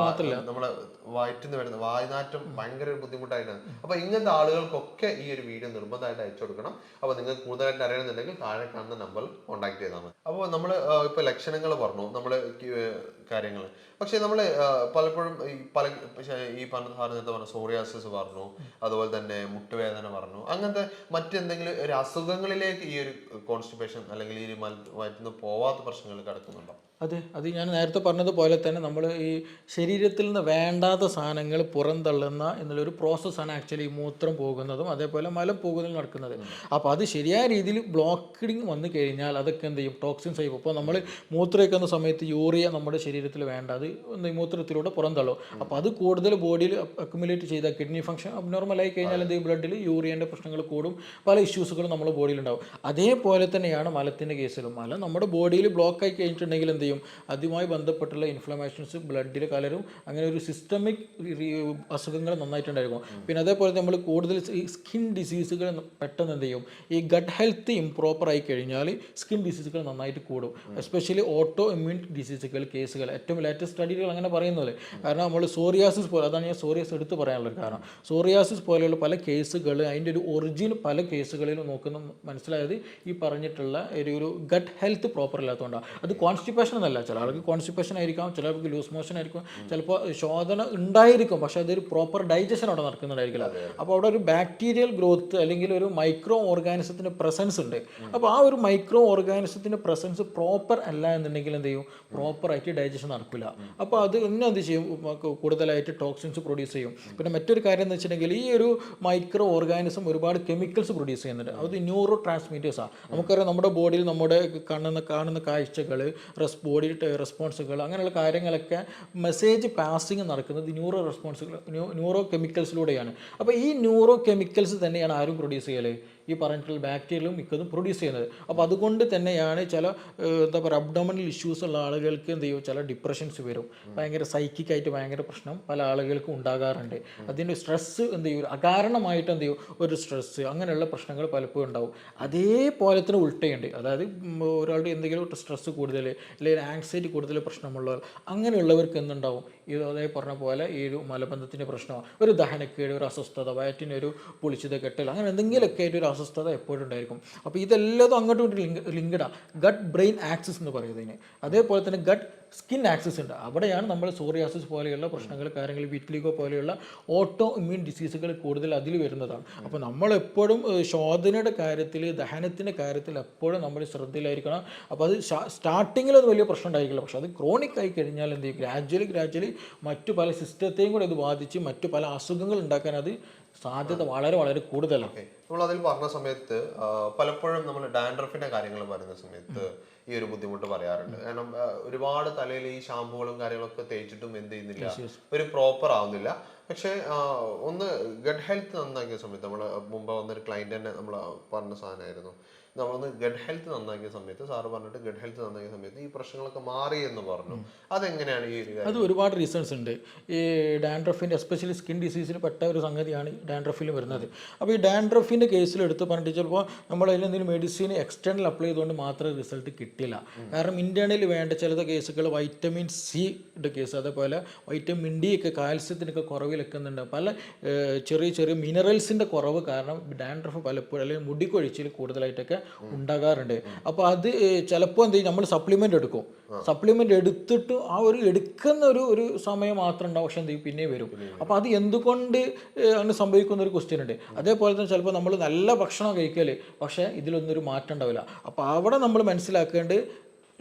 നമ്മളെ വയറ്റിന്ന് വരുന്ന വായുനാറ്റം ഭയങ്കര ഒരു ബുദ്ധിമുട്ടായിട്ടാണ്. അപ്പൊ ഇങ്ങനത്തെ ആളുകൾക്കൊക്കെ ഈ ഒരു വീഡിയോ നിർബന്ധമായിട്ട് അയച്ചു കൊടുക്കണം. അപ്പോൾ നിങ്ങൾക്ക് കൂടുതലായിട്ട് അറിയണമെന്നുണ്ടെങ്കിൽ താഴെ കാണുന്ന നമ്പറിൽ കോൺടാക്ട് ചെയ്താൽ മതി. അപ്പോൾ നമ്മൾ ഇപ്പോൾ ലക്ഷണങ്ങൾ പറഞ്ഞു, നമ്മൾ കാര്യങ്ങൾ. പക്ഷെ നമ്മൾ പലപ്പോഴും ഈ പറഞ്ഞ സോറിയാസിസ് പറഞ്ഞു, അതുപോലെ തന്നെ മുട്ടുവേദന പറഞ്ഞു, അങ്ങനത്തെ മറ്റെന്തെങ്കിലും ഒരു അസുഖങ്ങളിലേക്ക് ഈ ഒരു കോൺസ്റ്റിപ്പേഷൻ അല്ലെങ്കിൽ ഈ വയറ്റിൽ നിന്ന് പോവാത്ത പ്രശ്നങ്ങൾ കിടക്കുന്നുണ്ടോ? അത് ഞാൻ നേരത്തെ പറഞ്ഞതുപോലെ തന്നെ നമ്മൾ ഈ ശരീരത്തിൽ നിന്ന് വേണ്ടാത്ത സാധനങ്ങൾ പുറന്തള്ളുന്ന എന്നുള്ളൊരു പ്രോസസ്സാണ് ആക്ച്വലി മൂത്രം പോകുന്നതും അതേപോലെ മലം പോകുന്നതും നടക്കുന്നത്. അപ്പോൾ അത് ശരിയായ രീതിയിൽ ബ്ലോക്കിങ് വന്നു കഴിഞ്ഞാൽ അതൊക്കെ എന്ത് ചെയ്യും, ടോക്സിൻസ് ആയി. ഇപ്പോൾ നമ്മൾ മൂത്രമൊഴിക്കുന്ന സമയത്ത് യൂറിയ നമ്മുടെ ശരീരത്തിൽ വേണ്ട, അത് മൂത്രത്തിലൂടെ പുറന്തള്ളും. അപ്പോൾ അത് കൂടുതൽ ബോഡിയിൽ അക്യുമുലേറ്റ് ചെയ്താൽ കിഡ്നി ഫംഗ്ഷൻ അബ്നോർമലായി കഴിഞ്ഞാൽ എന്ത് ചെയ്യും, ബ്ലഡിൽ യൂറിയൻ്റെ പ്രശ്നങ്ങൾ കൂടും, പല ഇഷ്യൂസുകളും നമ്മുടെ ബോഡിയിൽ ഉണ്ടാവും. അതേപോലെ തന്നെയാണ് മലത്തിൻ്റെ കേസിലും. മലം നമ്മുടെ ബോഡിയിൽ ബ്ലോക്കായി കഴിഞ്ഞിട്ടുണ്ടെങ്കിൽ എന്ത് ചെയ്യും, അതുമായി ബന്ധപ്പെട്ടുള്ള ഇൻഫ്ലമേഷൻസ് ബ്ലഡിൽ കലരും. അങ്ങനെ ഒരു സിസ്റ്റമിക് അസുഖങ്ങൾ നന്നായിട്ടുണ്ടായിരിക്കും. പിന്നെ അതേപോലെ നമ്മൾ കൂടുതൽ ഈ സ്കിൻ ഡിസീസുകൾ പെട്ടെന്ന് എന്ത് ചെയ്യും, ഈ ഗട്ട് ഹെൽത്ത് ഇംപ്രോപ്പർ ആയി കഴിഞ്ഞാൽ സ്കിൻ ഡിസീസുകൾ നന്നായിട്ട് കൂടും. എസ്പെഷ്യലി ഓട്ടോ ഇമ്മ്യൂൺ ഡിസീസുകൾ കേസുകൾ ഏറ്റവും ലേറ്റസ്റ്റ് സ്റ്റഡികൾ അങ്ങനെ പറയുന്നത്. കാരണം നമ്മൾ സോറിയാസിസ് പോലെ, അതാണ് ഞാൻ സോറിയാസ് എടുത്ത് പറയാനുള്ളൊരു കാരണം. സോറിയാസിസ് പോലെയുള്ള പല കേസുകൾ അതിൻ്റെ ഒരു ഒറിജിൻ പല കേസുകളിലും നോക്കുന്ന മനസ്സിലായത് ഈ പറഞ്ഞിട്ടുള്ള ഒരു ഗട്ട് ഹെൽത്ത് പ്രോപ്പർ ഇല്ലാത്തതുകൊണ്ടാണ്. അത് കോൺസ്റ്റിപ്പേഷൻ എന്നല്ല, ചില ആൾക്ക് കോൺസ്റ്റിപ്പേഷൻ ആയിരിക്കാം, ചില ആൾക്ക് ലൂസ് മോഷൻ ആയിരിക്കും, ചിലപ്പോൾ ശോധന ഉണ്ടായിരിക്കും, പക്ഷേ അതൊരു പ്രോപ്പർ ഡൈജഷൻ അവിടെ നടക്കുന്നുണ്ടായിരിക്കില്ല. അപ്പോൾ അവിടെ ഒരു ബാക്ടീരിയൽ ഗ്രോത്ത് അല്ലെങ്കിൽ ഒരു മൈക്രോ ഓർഗാനിസത്തിൻ്റെ പ്രസൻസ് ഉണ്ട്. അപ്പോൾ ആ ഒരു മൈക്രോ ഓർഗാനിസത്തിൻ്റെ പ്രസൻസ് പ്രോപ്പർ അല്ല എന്നുണ്ടെങ്കിൽ എന്ത് ചെയ്യും, പ്രോപ്പറായിട്ട് ഡൈജഷൻ നടക്കില്ല. അപ്പോൾ അത് ഇന്ന് എന്ത് ചെയ്യും, കൂടുതലായിട്ട് ടോക്സിൻസ് പ്രൊഡ്യൂസ് ചെയ്യും. പിന്നെ മറ്റൊരു കാര്യം എന്ന് വെച്ചിട്ടുണ്ടെങ്കിൽ ഈ ഒരു മൈക്രോ ഓർഗാനിസം ഒരുപാട് കെമിക്കൽസ് പ്രൊഡ്യൂസ് ചെയ്യുന്നുണ്ട്. അത് ന്യൂറോ ട്രാൻസ്മിറ്റേഴ്സാണ്. നമുക്കറിയാം നമ്മുടെ ബോഡിയിൽ നമ്മുടെ കാണുന്ന കാഴ്ചകൾ, ബോഡി റെസ്പോൺസുകൾ, അങ്ങനെയുള്ള കാര്യങ്ങളൊക്കെ മെസ്സേജ് പാസിങ് നടക്കുന്നത് ന്യൂറോ കെമിക്കൽസിലൂടെയാണ്. അപ്പോൾ ഈ ന്യൂറോ കെമിക്കൽസ് തന്നെയാണ് ആരും പ്രൊഡ്യൂസ് ചെയ്യല്, ഈ പറഞ്ഞിട്ടുള്ള ബാക്ടീരിയലും മിക്കതും പ്രൊഡ്യൂസ് ചെയ്യുന്നത്. അപ്പോൾ അതുകൊണ്ട് തന്നെയാണ് ചില എന്താ പറയുക അബ്ഡോമിനൽ ഇഷ്യൂസ് ഉള്ള ആളുകൾക്ക് എന്ത് ചെയ്യും, ചില ഡിപ്രഷൻസ് വരും, ഭയങ്കര സൈക്കിക്കായിട്ട് ഭയങ്കര പ്രശ്നം പല ആളുകൾക്കും ഉണ്ടാകാറുണ്ട്. അതിൻ്റെ സ്ട്രെസ്സ് എന്ത് ചെയ്യും, അകാരണമായിട്ട് എന്ത് ചെയ്യും, ഒരു സ്ട്രെസ്സ്, അങ്ങനെയുള്ള പ്രശ്നങ്ങൾ പലപ്പോഴും ഉണ്ടാവും. അതേപോലെ തന്നെ ഉൾട്ടയുണ്ട്. അതായത് ഒരാളുടെ എന്തെങ്കിലും സ്ട്രെസ്സ് കൂടുതൽ അല്ലെങ്കിൽ ആങ്സൈറ്റി കൂടുതൽ പ്രശ്നമുള്ളവർ, അങ്ങനെയുള്ളവർക്ക് എന്തുണ്ടാവും, ഇത് അതേ പറഞ്ഞ പോലെ ഈ ഒരു മലബന്ധത്തിൻ്റെ പ്രശ്നം, ഒരു ദഹനക്കേട്, ഒരു അസ്വസ്ഥത, വയറ്റിനൊരു പൊളിച്ചത് കെട്ടൽ, അങ്ങനെ എന്തെങ്കിലുമൊക്കെ ആയിട്ട് ഒരു അസ്വസ്ഥത എപ്പോഴും ഉണ്ടായിരിക്കും. അപ്പോൾ ഇതെല്ലാം അങ്ങോട്ടും ഇങ്ങോട്ടും ലിങ്ക്ഡാണ്. ഗട്ട് ബ്രെയിൻ ആക്സിസ് എന്ന് പറയുന്നതിന്. അതേപോലെ തന്നെ ഗട്ട് സ്കിൻ ആക്സിസ് ഉണ്ട്. അവിടെയാണ് നമ്മൾ സോറിയാസിസ് പോലെയുള്ള പ്രശ്നങ്ങൾ, കാര്യങ്ങൾ, വിറ്റ്ലിഗോ പോലെയുള്ള ഓട്ടോ ഇമ്മ്യൂൺ ഡിസീസുകൾ കൂടുതൽ അതിൽ വരുന്നതാണ്. അപ്പോൾ നമ്മളെപ്പോഴും ശോധനയുടെ കാര്യത്തിൽ, ദഹനത്തിൻ്റെ കാര്യത്തിൽ എപ്പോഴും നമ്മൾ ശ്രദ്ധയിലായിരിക്കണം. അപ്പോൾ അത് സ്റ്റാർട്ടിങ്ങിൽ അത് വലിയ പ്രശ്നം ഉണ്ടായിരിക്കില്ല, പക്ഷേ അത് ക്രോണിക് ആയി കഴിഞ്ഞാൽ എന്ത് ചെയ്യും, ഗ്രാജ്വലി മറ്റു പല സിസ്റ്റത്തെയും കൂടെ ഇത് ബാധിച്ച് മറ്റു പല അസുഖങ്ങൾ ഉണ്ടാക്കാൻ അത് സാധ്യത വളരെ വളരെ കൂടുതലാണ്. നമ്മൾ അതിൽ പറഞ്ഞ സമയത്ത് പലപ്പോഴും നമ്മൾ ഡാൻഡ്രഫിന്റെ കാര്യങ്ങൾ പറയുന്ന സമയത്ത് ഈ ഒരു ബുദ്ധിമുട്ട് പറയാറുണ്ട്. കാരണം ഒരുപാട് തലയിൽ ഈ ഷാമ്പുകളും കാര്യങ്ങളൊക്കെ തേച്ചിട്ടും എന്ത് ചെയ്യുന്നില്ല, ഒരു പ്രോപ്പർ ആവുന്നില്ല. പക്ഷെ ഒന്ന് ഗഡ് ഹെൽത്ത് നന്നാക്കിയ സമയത്ത്, നമ്മൾ മുമ്പ് വന്നൊരു ക്ലയന്റ് തന്നെ നമ്മൾ പറഞ്ഞ സാധനമായിരുന്നു, നമ്മളൊന്ന് ഗഡ് ഹെൽത്ത് നന്നാക്കിയ സമയത്ത് സാറ് പറഞ്ഞിട്ട് ഗഡ് ഹെൽത്ത് നന്നാക്കിയ സമയത്ത് ഈ പ്രശ്നങ്ങളൊക്കെ മാറി എന്ന് പറഞ്ഞു. അതെങ്ങനെയാണ് ഈ അത് ഒരുപാട് റീസൺസ് ഉണ്ട്. ഈ ഡാൻഡ്രഫിൻ്റെ എസ്പെഷ്യലി സ്കിൻ ഡിസീസിൽ പെട്ട ഒരു സംഗതിയാണ് ഡാൻഡ്രഫിൽ വരുന്നത്. അപ്പോൾ ഈ ഡാൻഡ്രഫിൻ്റെ കേസിൽ എടുത്ത് പറഞ്ഞിട്ട് ചിലപ്പോൾ നമ്മൾ അതിലെന്തെങ്കിലും മെഡിസിൻ എക്സ്റ്റേണൽ അപ്ലൈ ചെയ്തുകൊണ്ട് മാത്രമേ റിസൾട്ട് കിട്ടില്ല. കാരണം ഇന്റേണൽ വേണ്ട ചില കേസുകൾ വൈറ്റമിൻ സിയുടെ കേസ്, അതേപോലെ വൈറ്റമിൻ ഡി ഒക്കെ, കാൽസ്യത്തിനൊക്കെ കുറവ് വെക്കുന്നുണ്ട്. പല ചെറിയ മിനറൽസിൻ്റെ കുറവ് കാരണം ഡാൻഡ്രഫ് പലപ്പോഴും അല്ലെങ്കിൽ മുടിക്കൊഴിച്ചിൽ കൂടുതലായിട്ടൊക്കെ ഉണ്ടാകാറുണ്ട്. അപ്പോൾ അത് ചിലപ്പോൾ എന്ത് ചെയ്യും, നമ്മൾ സപ്ലിമെൻ്റ് എടുക്കും. സപ്ലിമെൻ്റ് എടുത്തിട്ട് ആ ഒരു എടുക്കുന്ന ഒരു സമയം മാത്രം ഉണ്ടാവും, പക്ഷെ എന്ത് ചെയ്യും, പിന്നെ വരും. അപ്പോൾ അത് എന്തുകൊണ്ട് അങ്ങനെ സംഭവിക്കുന്ന ഒരു ക്വസ്റ്റ്യൻ ഉണ്ട്. അതേപോലെ തന്നെ ചിലപ്പോൾ നമ്മൾ നല്ല ഭക്ഷണം കഴിക്കൽ, പക്ഷേ ഇതിലൊന്നും ഒരു മാറ്റം ഉണ്ടാവില്ല. അപ്പോൾ അവിടെ നമ്മൾ മനസ്സിലാക്കേണ്ടത്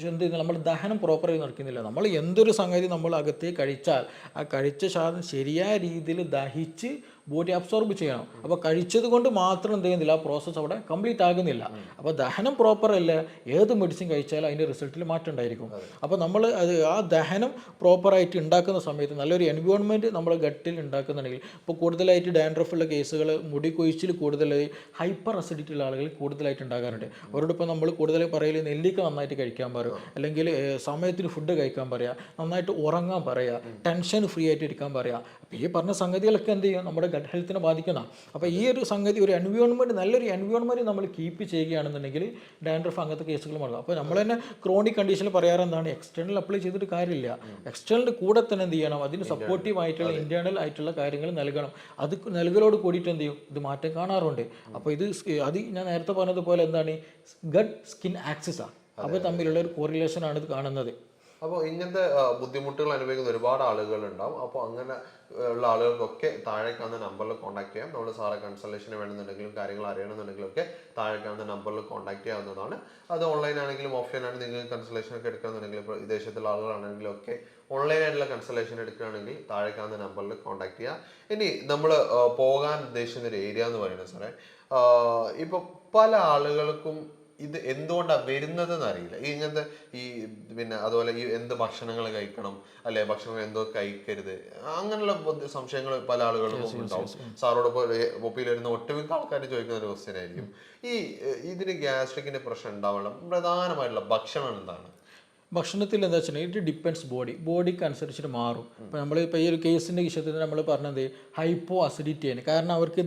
എന്ത് ചെയ്യുന്നു, നമ്മൾ ദഹനം പ്രോപ്പറായി നടക്കുന്നില്ല. നമ്മൾ എന്തൊരു സംഗതി നമ്മൾ അകത്തേക്ക് കഴിച്ചാൽ ആ കഴിച്ച സാധനം ശരിയായ രീതിയിൽ ദഹിച്ച് ബോഡി അബ്സോർബ് ചെയ്യണം. അപ്പോൾ കഴിച്ചത് കൊണ്ട് മാത്രം എന്ത് ചെയ്യുന്നില്ല, ആ പ്രോസസ്സ് അവിടെ കംപ്ലീറ്റ് ആകുന്നില്ല. അപ്പോൾ ദഹനം പ്രോപ്പർ അല്ല, ഏത് മെഡിസിൻ കഴിച്ചാലും അതിൻ്റെ റിസൾട്ടിൽ മാറ്റം ഉണ്ടായിരിക്കും. അപ്പോൾ നമ്മൾ ആ ദഹനം പ്രോപ്പറായിട്ട് ഉണ്ടാക്കുന്ന സമയത്ത് നല്ലൊരു എൻവയോൺമെൻറ്റ് നമ്മൾ ഗട്ടിൽ ഉണ്ടാക്കുന്നുണ്ടെങ്കിൽ, ഇപ്പോൾ കൂടുതലായിട്ട് ഡാൻഡ്രഫുള്ള കേസുകൾ, മുടി കൊഴിച്ചിൽ കൂടുതലായി ഹൈപ്പർ അസിഡിറ്റി ഉള്ള ആളുകൾ കൂടുതലായിട്ട് ഉണ്ടാകാറുണ്ട്. അവരോടൊപ്പം നമ്മൾ കൂടുതലായി പറയൽ നെല്ലിക്ക നന്നായിട്ട് കഴിക്കാൻ പറയും, അല്ലെങ്കിൽ സമയത്തിന് ഫുഡ് കഴിക്കാൻ പറയുക, നന്നായിട്ട് ഉറങ്ങാൻ പറയുക, ടെൻഷൻ ഫ്രീ ആയിട്ട് ഇരിക്കാൻ പറയുക. അപ്പോൾ ഈ പറഞ്ഞ സംഗതികളൊക്കെ എന്ത് ചെയ്യും, നമ്മുടെ ഗട്ട് ഹെൽത്തിനെ ബാധിക്കുന്ന. അപ്പോൾ ഈ ഒരു സംഗതി, ഒരു എൻവയോൺമെൻറ്റ്, നല്ലൊരു എൻവയോൺമെൻറ്റ് നമ്മൾ കീപ്പ് ചെയ്യുകയാണെന്നുണ്ടെങ്കിൽ ഡാൻഡ്രഫ് അങ്ങനത്തെ കേസുകൾ മാറും. അപ്പോൾ നമ്മൾ തന്നെ ക്രോണിക് കണ്ടീഷനിൽ പറയാറ് എന്താണ്, എക്സ്റ്റേണൽ അപ്ലൈ ചെയ്തിട്ട് കാര്യമില്ല. എക്സ്റ്റേണലിൻ്റെ കൂടെ തന്നെ എന്ത് ചെയ്യണം, അതിന് സപ്പോർട്ടീവ് ആയിട്ടുള്ള ഇന്റേണൽ ആയിട്ടുള്ള കാര്യങ്ങൾ നൽകണം. അത് നൽകലോട് കൂടിയിട്ട് എന്ത് ചെയ്യും, ഇത് മാറ്റം കാണാറുണ്ട്. അപ്പോൾ അത് ഞാൻ നേരത്തെ പറഞ്ഞതുപോലെ എന്താണ്, ഗട്ട് സ്കിൻ ആക്സിസാണ്. അപ്പോൾ തമ്മിലുള്ള ഒരു കോറിലേഷനാണ് ഇത് കാണുന്നത്. അപ്പോൾ ഇങ്ങനത്തെ ബുദ്ധിമുട്ടുകൾ അനുഭവിക്കുന്ന ഒരുപാട് ആളുകൾ ഉണ്ടാവും. അപ്പോൾ അങ്ങനെ ഉള്ള ആളുകൾക്കൊക്കെ താഴെ കാണുന്ന നമ്പറിൽ കോൺടാക്ട് ചെയ്യാം. നമ്മൾ സാറെ കൺസൾട്ടേഷന് വേണമെന്നുണ്ടെങ്കിലും കാര്യങ്ങൾ അറിയണമെന്നുണ്ടെങ്കിലും ഒക്കെ താഴെ കാണുന്ന നമ്പറിൽ കോൺടാക്ട് ചെയ്യാവുന്നതാണ്. അത് ഓൺലൈൻ ആണെങ്കിലും ഓഫ്ലൈൻ ആണെങ്കിലും നിങ്ങൾക്ക് കൺസൾട്ടേഷൻ ഒക്കെ എടുക്കണമെന്നുണ്ടെങ്കിൽ ഇപ്പോൾ വിദേശത്തുള്ള ആളുകളാണെങ്കിലും ഒക്കെ ഓൺലൈനായിട്ടുള്ള കൺസൾട്ടേഷൻ എടുക്കുകയാണെങ്കിൽ താഴെ കാണുന്ന നമ്പറിൽ കോൺടാക്ട് ചെയ്യുക. ഇനി നമ്മൾ പോകാൻ ഉദ്ദേശിക്കുന്ന ഒരു ഏരിയ എന്ന് പറയുന്നത് സാറേ, ഇപ്പോൾ പല ആളുകൾക്കും ഇത് എന്തുകൊണ്ടാണ് വരുന്നത് എന്നറിയില്ല. ഇങ്ങനത്തെ പിന്നെ അതുപോലെ എന്ത് ഭക്ഷണങ്ങൾ കഴിക്കണം, അല്ലെ ഭക്ഷണം എന്തോ കഴിക്കരുത്, അങ്ങനെയുള്ള സംശയങ്ങൾ പല ആളുകൾക്കും ഉണ്ടാവും. സാറോടൊപ്പം ഒപ്പിയിൽ വരുന്ന ഒട്ടുമിക്ക ആൾക്കാർ ചോദിക്കുന്ന ഒരു ക്വസ്റ്റ്യൻ ആയിരിക്കും, ഇതിന് ഗ്യാസ്ട്രിക്കിന്റെ പ്രശ്നം ഉണ്ടാവാനുള്ള പ്രധാനമായിട്ടുള്ള ഭക്ഷണം എന്താണ്? ഭക്ഷണത്തിൽ എന്താ വെച്ചിട്ടുണ്ടെങ്കിൽ ഇറ്റ് ഡിപ്പെൻഡ്സ് ബോഡിക്ക് അനുസരിച്ചിട്ട് മാറും. ഇപ്പോൾ നമ്മളിപ്പോൾ ഈ ഒരു കേസിൻ്റെ വിഷയത്തിൽ നമ്മൾ പറഞ്ഞത് ഹൈപ്പോ അസിഡിറ്റിയാണ്. കാരണം അവർക്ക്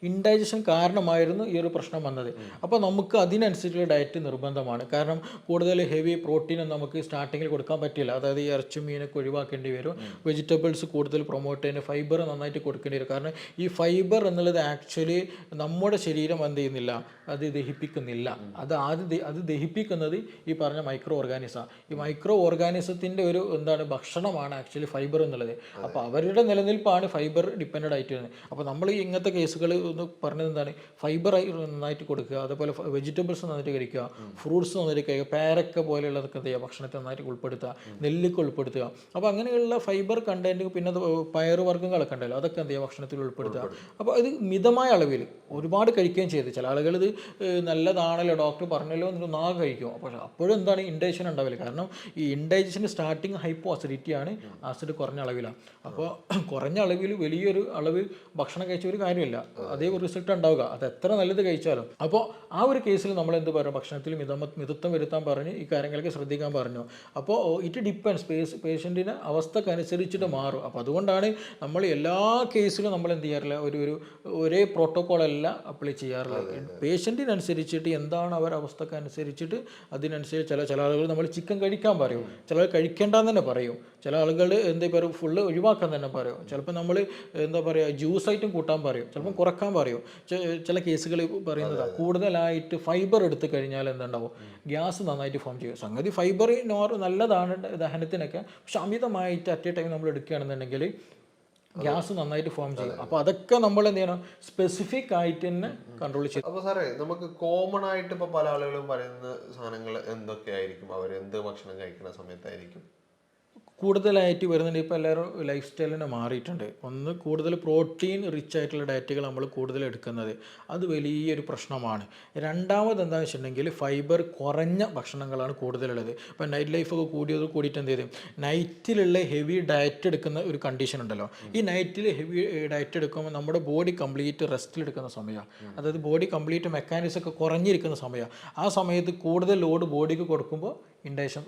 ഇൻഡൈജഷൻ കാരണമായിരുന്നു ഈ ഒരു പ്രശ്നം വന്നത്. അപ്പോൾ നമുക്ക് അതിനനുസരിച്ചുള്ള ഡയറ്റ് നിർബന്ധമാണ്. കാരണം കൂടുതൽ ഹെവി പ്രോട്ടീനൊന്നും നമുക്ക് സ്റ്റാർട്ടിങ്ങിൽ കൊടുക്കാൻ പറ്റില്ല. അതായത് ഈ ഇറച്ചി മീനൊക്കെ ഒഴിവാക്കേണ്ടി വരും. വെജിറ്റബിൾസ് കൂടുതൽ പ്രൊമോട്ട് ചെയ്യുന്ന ഫൈബർ നന്നായിട്ട് കൊടുക്കേണ്ടി വരും. കാരണം ഈ ഫൈബർ എന്നുള്ളത് ആക്ച്വലി നമ്മുടെ ശരീരം എന്ത് ചെയ്യുന്നില്ല, അത് ദഹിപ്പിക്കുന്നില്ല. അത് ദഹിപ്പിക്കുന്നത് ഈ പറഞ്ഞ മൈക്രോ ഓർഗാനിസം. ഈ മൈക്രോ ഓർഗാനിസത്തിൻ്റെ ഒരു ഭക്ഷണമാണ് ആക്ച്വലി ഫൈബർ എന്നുള്ളത്. അപ്പോൾ അവരുടെ നിലനിൽപ്പാണ് ഫൈബർ ഡിപ്പെൻഡഡ് ആയിട്ട് വരുന്നത്. അപ്പോൾ നമ്മൾ ഈ ഇങ്ങനത്തെ കേസുകൾ ഒന്ന് പറഞ്ഞത് എന്താണ്, ഫൈബർ നന്നായിട്ട് കൊടുക്കുക, അതുപോലെ വെജിറ്റബിൾസ് നന്നായിട്ട് കഴിക്കുക, ഫ്രൂട്ട്സ് നന്നായിട്ട് കഴിക്കുക, പേരക്ക പോലെയുള്ളതൊക്കെ എന്ത് ചെയ്യുക, ഭക്ഷണത്തെ നന്നായിട്ട് ഉൾപ്പെടുത്തുക, നെല്ലിക്ക ഉൾപ്പെടുത്തുക. അപ്പോൾ അങ്ങനെയുള്ള ഫൈബർ കണ്ടന്റ്, പിന്നെ പയറുവർഗ്ഗങ്ങളൊക്കെ ഉണ്ടല്ലോ, അതൊക്കെ എന്ത് ചെയ്യുക, ഭക്ഷണത്തിൽ ഉൾപ്പെടുത്തുക. അപ്പോൾ ഇത് മിതമായ അളവിൽ ഒരുപാട് കഴിക്കുകയും ചെയ്ത് ചില ആളുകൾ ഇത് നല്ലതാണല്ലോ ഡോക്ടർ പറഞ്ഞല്ലോ എന്നിട്ട് നാളെ കഴിക്കും. അപ്പോൾ അപ്പോഴും എന്താണ് ഇൻഡൈജഷൻ ഉണ്ടാവില്ല. കാരണം ഈ ഇൻഡൈജഷൻ സ്റ്റാർട്ടിങ് ഹൈപ്പോ അസിഡിറ്റിയാണ്, ആസിഡ് കുറഞ്ഞ അളവിലാണ്. അപ്പോൾ കുറഞ്ഞ അളവിൽ വലിയൊരു അളവ് ഭക്ഷണം കഴിച്ച ഒരു കാര്യമില്ല, അതേ ഒരു റിസൾട്ട് ഉണ്ടാവുക, അത് എത്ര നല്ലത് കഴിച്ചാലും. അപ്പോൾ ആ ഒരു കേസിൽ നമ്മൾ എന്ത് പറയും, ഭക്ഷണത്തിൽ മിതത്വം വരുത്താൻ പറഞ്ഞ് ഈ കാര്യങ്ങളൊക്കെ ശ്രദ്ധിക്കാൻ പറഞ്ഞു. അപ്പോൾ ഇറ്റ് ഡിപ്പെൻഡ്സ്, പേഷ്യൻറ്റിൻ്റെ അവസ്ഥക്കനുസരിച്ചിട്ട് മാറും. അപ്പോൾ അതുകൊണ്ടാണ് നമ്മൾ എല്ലാ കേസിലും നമ്മൾ എന്ത് ചെയ്യാറില്ല, ഒരേ പ്രോട്ടോക്കോളല്ല അപ്ലൈ ചെയ്യാറുള്ളത്. പേഷ്യൻറ്റിനനുസരിച്ചിട്ട് എന്താണ് അവരുടെ അവസ്ഥക്കനുസരിച്ചിട്ട് അതിനനുസരിച്ച് ചില ആളുകൾ നമ്മൾ ചിക്കൻ കഴിക്കാൻ പറയും, ചിലർ കഴിക്കേണ്ടെന്ന് തന്നെ പറയും, ചില ആളുകൾ എന്താ പറയുക ഫുള്ള് ഒഴിവാക്കാൻ തന്നെ പറയും, ചിലപ്പോൾ നമ്മൾ എന്താ പറയുക ജ്യൂസ് ഐറ്റം കൂട്ടാൻ പറയും, ചിലപ്പോൾ കുറക്കാൻ പറയും. ചില കേസുകൾ പറയുന്നത് കൂടുതലായിട്ട് ഫൈബർ എടുത്തു കഴിഞ്ഞാൽ എന്തുണ്ടാവും, ഗ്യാസ് നന്നായിട്ട് ഫോം ചെയ്യും. സംഗതി ഫൈബർ നല്ലതാണ് ദഹനത്തിനൊക്കെ, പക്ഷെ അമിതമായിട്ട് അറ്റ് എ ടൈം നമ്മൾ എടുക്കുകയാണെന്നുണ്ടെങ്കിൽ ഗ്യാസ് നന്നായിട്ട് ഫോം ചെയ്യും. അപ്പോൾ അതൊക്കെ നമ്മൾ എന്ത് ചെയ്യണം, സ്പെസിഫിക് ആയിട്ട് തന്നെ കൺട്രോൾ ചെയ്യും. അപ്പോൾ സാറേ, നമുക്ക് കോമൺ ആയിട്ട് ഇപ്പോൾ പല ആളുകളും പറയുന്ന സാധനങ്ങൾ എന്തൊക്കെയായിരിക്കും, അവർ എന്ത് ഭക്ഷണം കഴിക്കുന്ന സമയത്തായിരിക്കും കൂടുതലായിട്ട് വരുന്നുണ്ട്? ഇപ്പോൾ എല്ലാവരും ലൈഫ് സ്റ്റൈലിനെ മാറിയിട്ടുണ്ട്. ഒന്ന്, കൂടുതൽ പ്രോട്ടീൻ റിച്ച് ആയിട്ടുള്ള ഡയറ്റുകൾ നമ്മൾ കൂടുതൽ എടുക്കുന്നത്, അത് വലിയൊരു പ്രശ്നമാണ്. രണ്ടാമത് എന്താണെന്ന് വെച്ചിട്ടുണ്ടെങ്കിൽ ഫൈബർ കുറഞ്ഞ ഭക്ഷണങ്ങളാണ് കൂടുതലുള്ളത്. ഇപ്പോൾ നൈറ്റ് ലൈഫൊക്കെ കൂടിയിട്ട് എന്ത് ചെയ്യും, നൈറ്റിലുള്ള ഹെവി ഡയറ്റ് എടുക്കുന്ന ഒരു കണ്ടീഷൻ ഉണ്ടല്ലോ. ഈ നൈറ്റിൽ ഹെവി ഡയറ്റ് എടുക്കുമ്പോൾ നമ്മുടെ ബോഡി കംപ്ലീറ്റ് റെസ്റ്റിലെടുക്കുന്ന സമയമാണ്. അതായത് ബോഡി കംപ്ലീറ്റ് മെക്കാനിസം ഒക്കെ കുറഞ്ഞിരിക്കുന്ന സമയമാണ്. ആ സമയത്ത് കൂടുതൽ ലോഡ് ബോഡിക്ക് കൊടുക്കുമ്പോൾ ഇൻഡൈജഷൻ